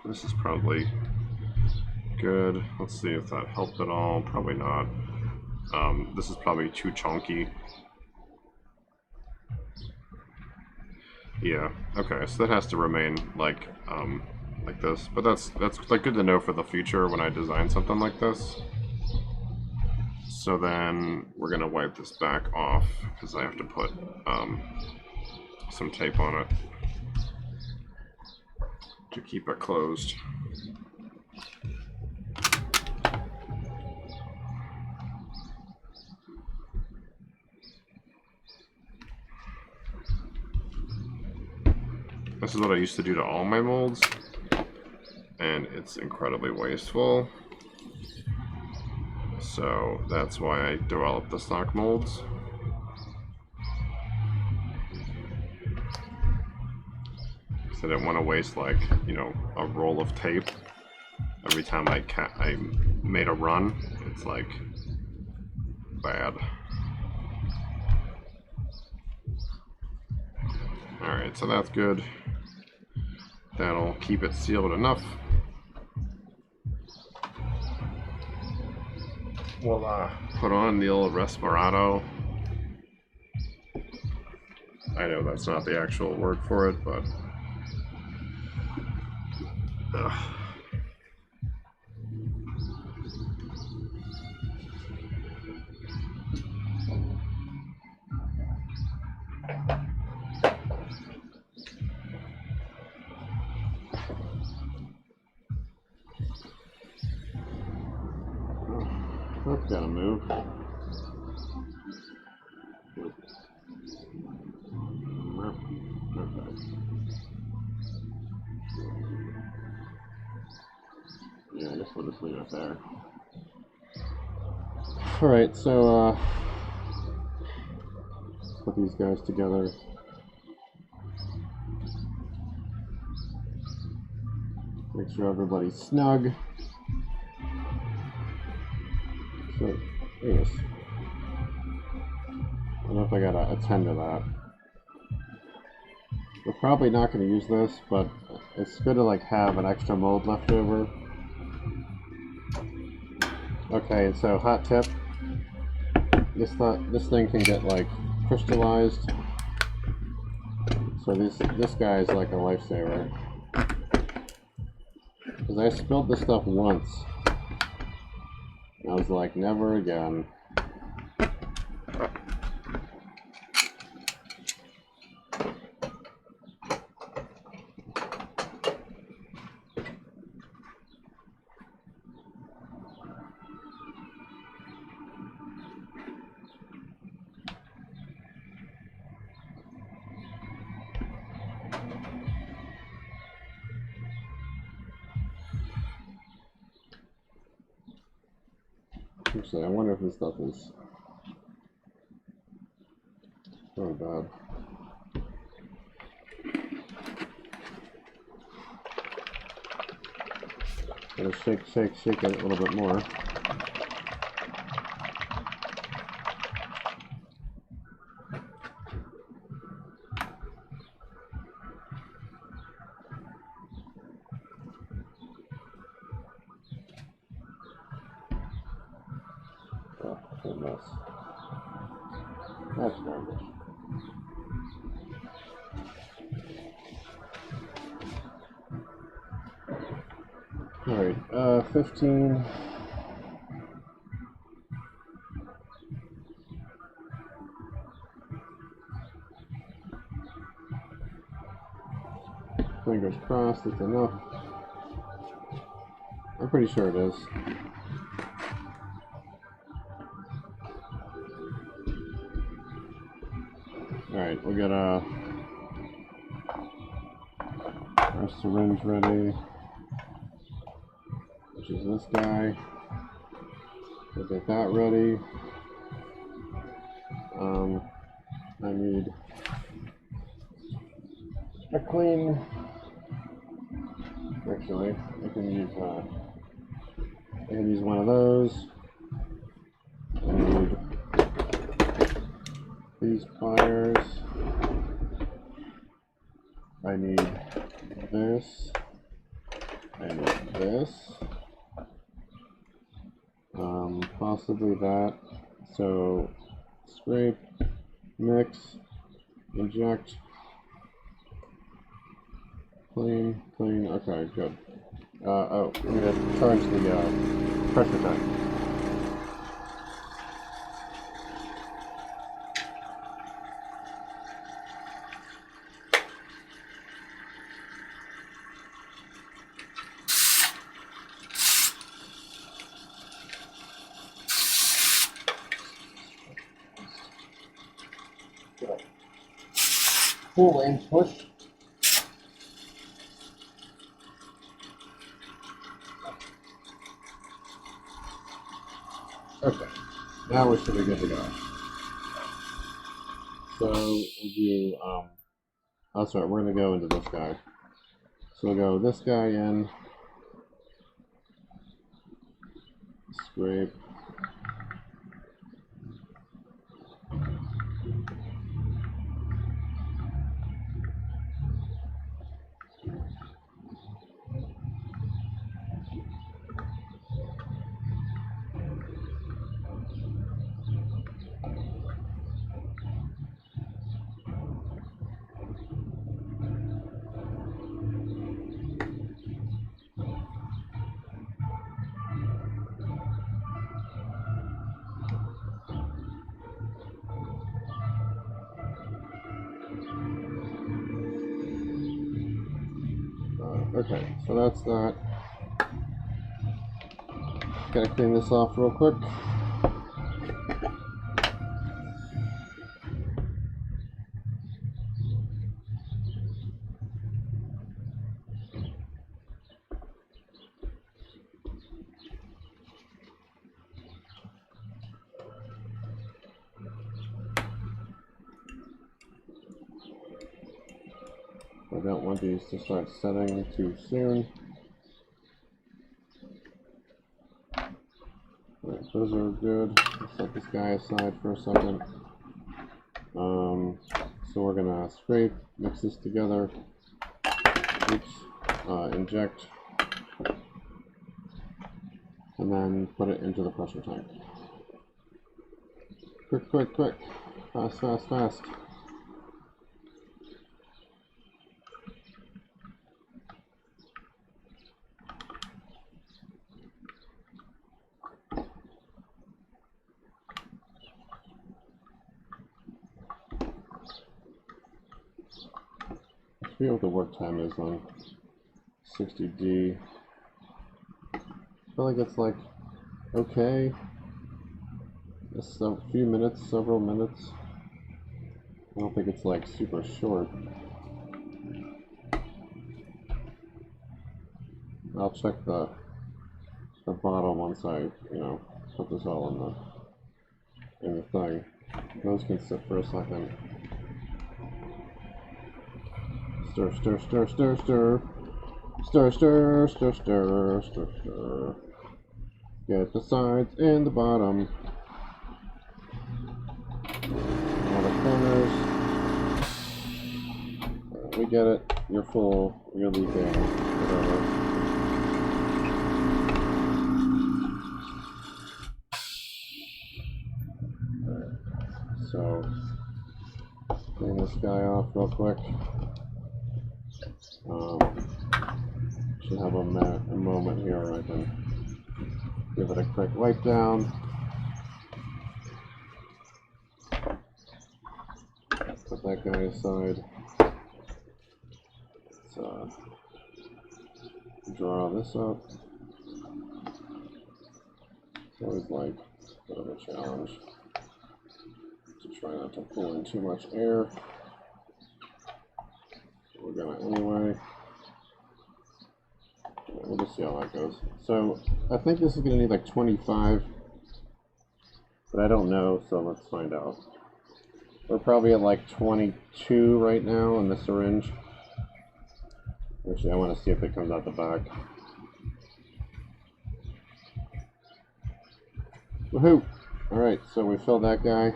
This is probably good. Let's see if that helped at all. Probably not. This is probably too chunky. Yeah. Okay. So that has to remain like this. But that's like good to know for the future when I design something like this. So then we're gonna wipe this back off because I have to put some tape on it to keep it closed. This is what I used to do to all my molds, and it's incredibly wasteful. So that's why I developed the stock molds. Because I didn't want to waste, like, you know, a roll of tape every time I made a run. It's like bad. Alright, so that's good. That'll keep it sealed enough. We'll put on the old respirato. I know that's not the actual word for it, but that's gotta move. Okay. Yeah, I guess we'll just leave it there. Alright, so put these guys together. Make sure everybody's snug. So, yes. I don't know if I gotta attend to that. We're probably not going to use this, but it's good to like have an extra mold left over. Okay, so hot tip. This thing can get like crystallized. So this guy is like a lifesaver. Because I spilled this stuff once. And I was like, never again. Actually, I wonder if this stuff is really bad. Gotta shake it a little bit more. Oh, what a mess. That's garbage. Alright, 15. Fingers crossed, it's enough. I'm pretty sure it is. Alright, we got our syringe ready, which is this guy. We'll get that ready. I need a clean. Actually, I can use one of those. I need these pliers. I need this. I need this. Possibly that. So scrape, mix, inject, clean. Okay, good. Oh, I'm gonna charge the pressure tank. Pull and push. Okay, now we should be good to go. So we'll do, oh sorry, we're gonna go into this guy. So we'll go this guy in, scrape. Okay, so that's that. Gotta clean this off real quick. I don't want these to start setting too soon. Alright, those are good. Let's set this guy aside for a second. So we're gonna scrape, mix this together, inject, and then put it into the pressure tank. Quick, quick, quick. Fast, fast, fast. I forget what the work time is on 60D. I feel like it's like okay. Just a few minutes, several minutes. I don't think it's like super short. I'll check the bottle once I, put this all in the thing. Those can sit for a second. Stir, stir, stir, stir, stir. Stir, stir, stir, stir, stir, stir. Get the sides and the bottom. All the corners. We get it. You're full. You're leaking. Whatever. So, clean this guy off real quick. Should have a moment here where I can give it a quick wipe down. Put that guy aside. Let's draw this up. It's always like a bit of a challenge to try not to pull in too much air. We're gonna anyway. We'll just see how that goes. So I think this is gonna need like 25, but I don't know, so let's find out. We're probably at like 22 right now in the syringe. Actually, I want to see if it comes out the back. Woohoo! Alright, so we filled that guy.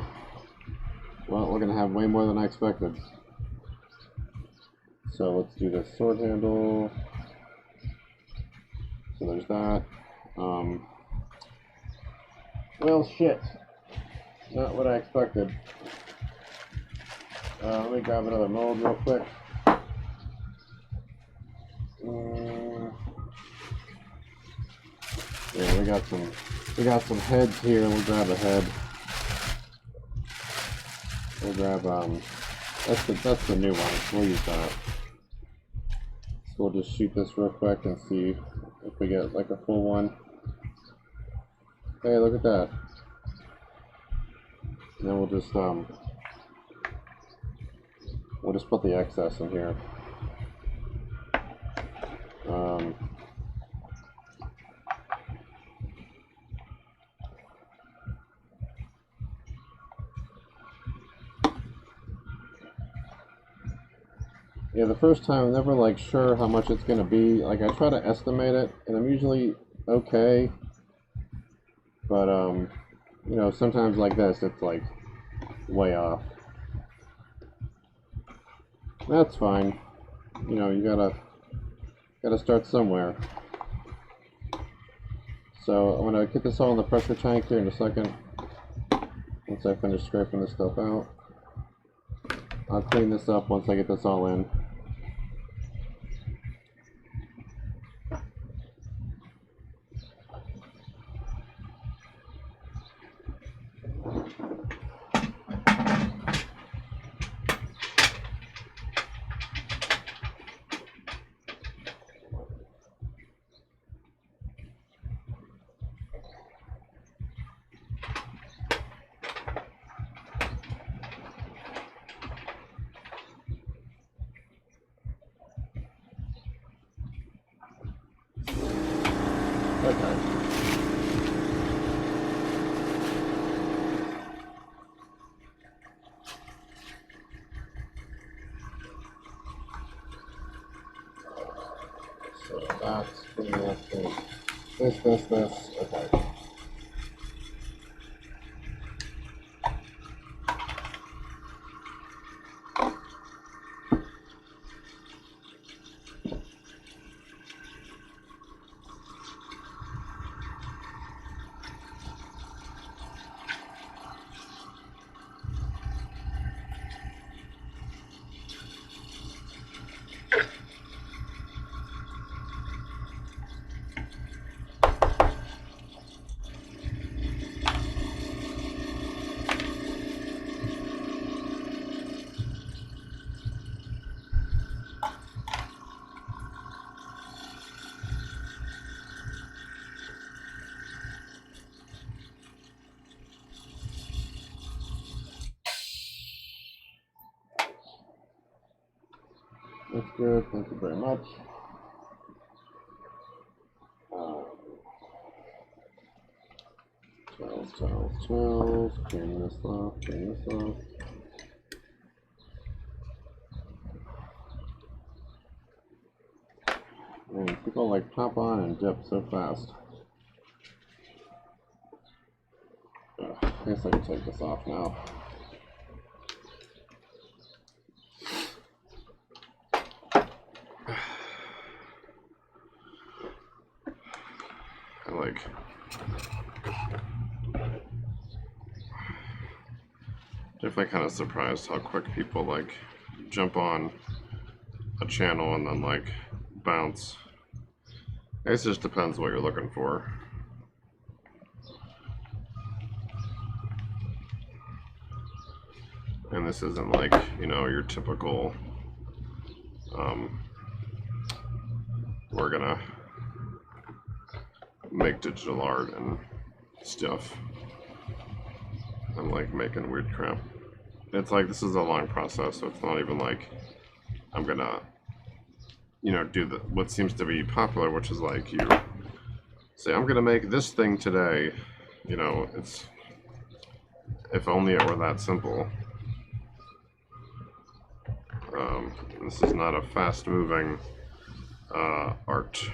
Well, we're gonna have way more than I expected. So let's do this sword handle. So there's that. Well, shit. Not what I expected. Let me grab another mold real quick. Yeah, we got some heads here. We'll grab a head. We'll grab that's the new one. We'll use that. So we'll just shoot this real quick and see if we get like a full one. Hey, look at that. And then we'll just put the excess in here. Yeah, the first time I'm never like sure how much it's gonna be. Like I try to estimate it, and I'm usually okay. But sometimes like this, it's like way off. That's fine. You gotta start somewhere. So I'm gonna get this all in the pressure tank here in a second. Once I finish scraping this stuff out, I'll clean this up once I get this all in. Okay. So that's pretty much this. Okay. That's good. Thank you very much. Towels. Clean this off. Man, people like pop on and dip so fast. I guess I can take this off now. Definitely kind of surprised how quick people like jump on a channel and then like bounce. I guess it just depends what you're looking for. And this isn't like, you know, your typical we're gonna make digital art and stuff. I'm like making weird crap. It's like this is a long process, so it's not even like I'm gonna, you know, do what seems to be popular, which is like you say I'm gonna make this thing today. You know, it's, if only it were that simple. This is not a fast-moving art.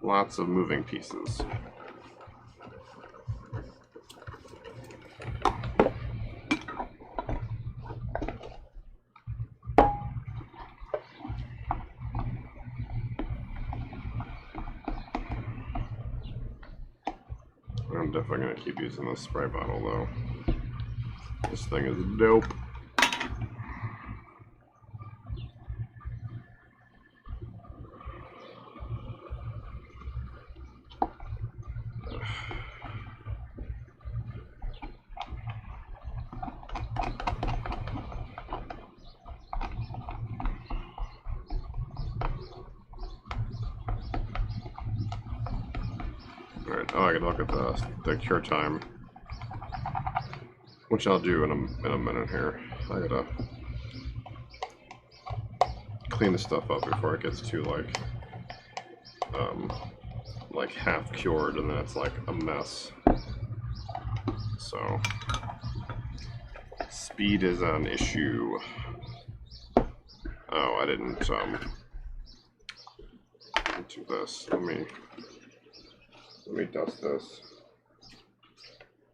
Lots of moving pieces. I'm definitely going to keep using this spray bottle though. This thing is dope. Alright, oh, I gotta look at the cure time, which I'll do in a minute here. I gotta clean the stuff up before it gets too like half cured and then it's like a mess. So speed is an issue. Oh, I didn't do this. Let me dust this,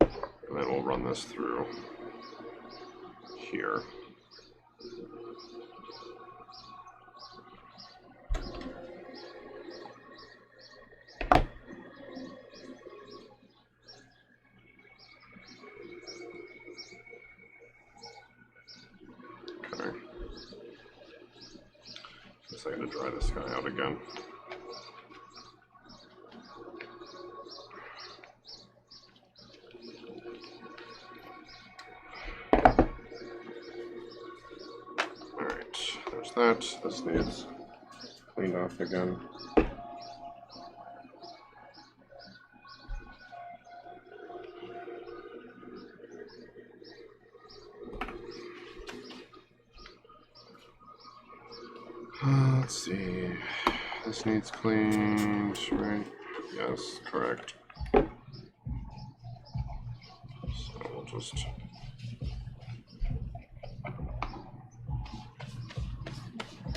and then we'll run this through here. Okay. Guess I gotta dry this guy out again. That. This needs cleaned off again. Let's see. This needs cleaned, right? Yes, correct. So we'll just.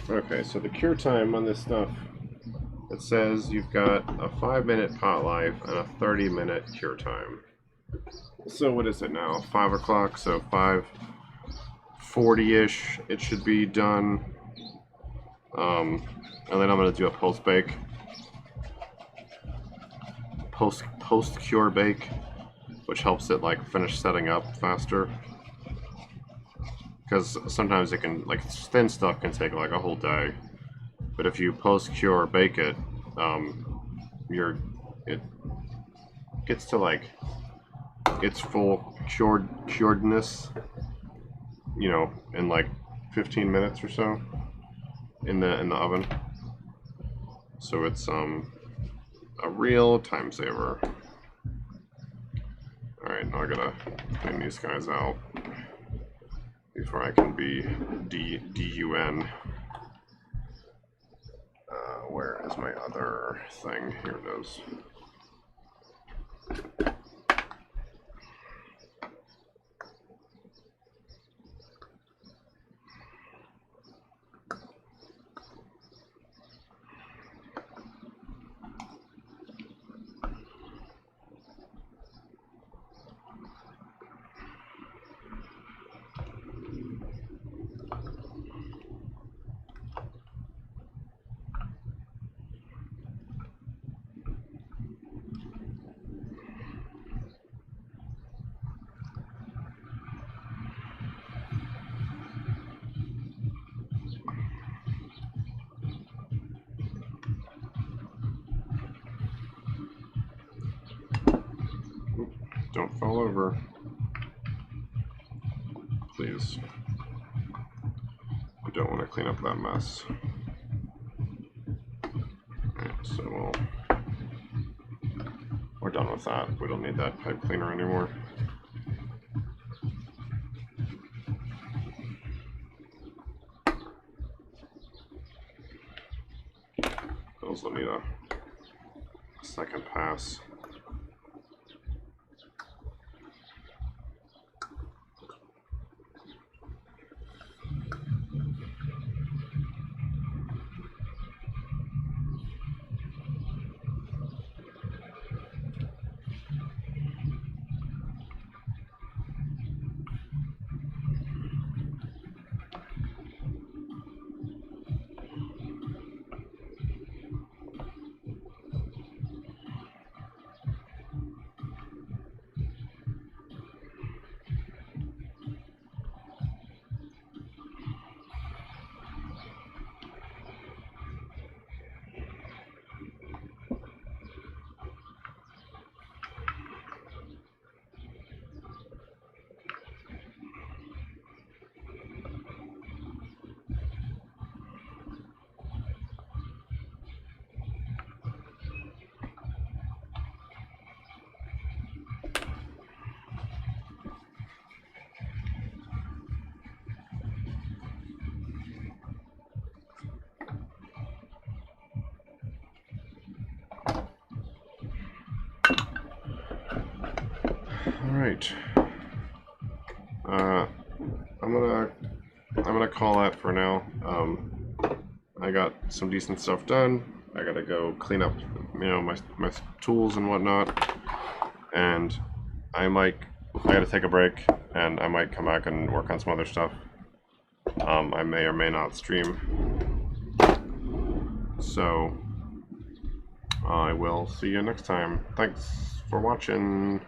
Okay, so the cure time on this stuff, it says you've got a 5-minute pot life and a 30-minute cure time. So what is it now? 5 o'clock, so 5:40-ish it should be done. And then I'm gonna do a post bake. Post cure bake, which helps it like finish setting up faster. Because sometimes it can, like thin stuff can take like a whole day, but if you post-cure bake it, it gets to like its full curedness, you know, in like 15 minutes or so in the oven. So it's a real time saver. All right, now I gotta clean these guys out before I can be DUN. Where is my other thing? Here it is. Don't fall over, please. I don't want to clean up that mess. Alright, so we're done with that. We don't need that pipe cleaner anymore. Those will need a second pass. Alright, I'm gonna call that for now. I got some decent stuff done. I gotta go clean up, my tools and whatnot, and I gotta take a break, and I might come back and work on some other stuff. I may or may not stream, so I will see you next time. Thanks for watching.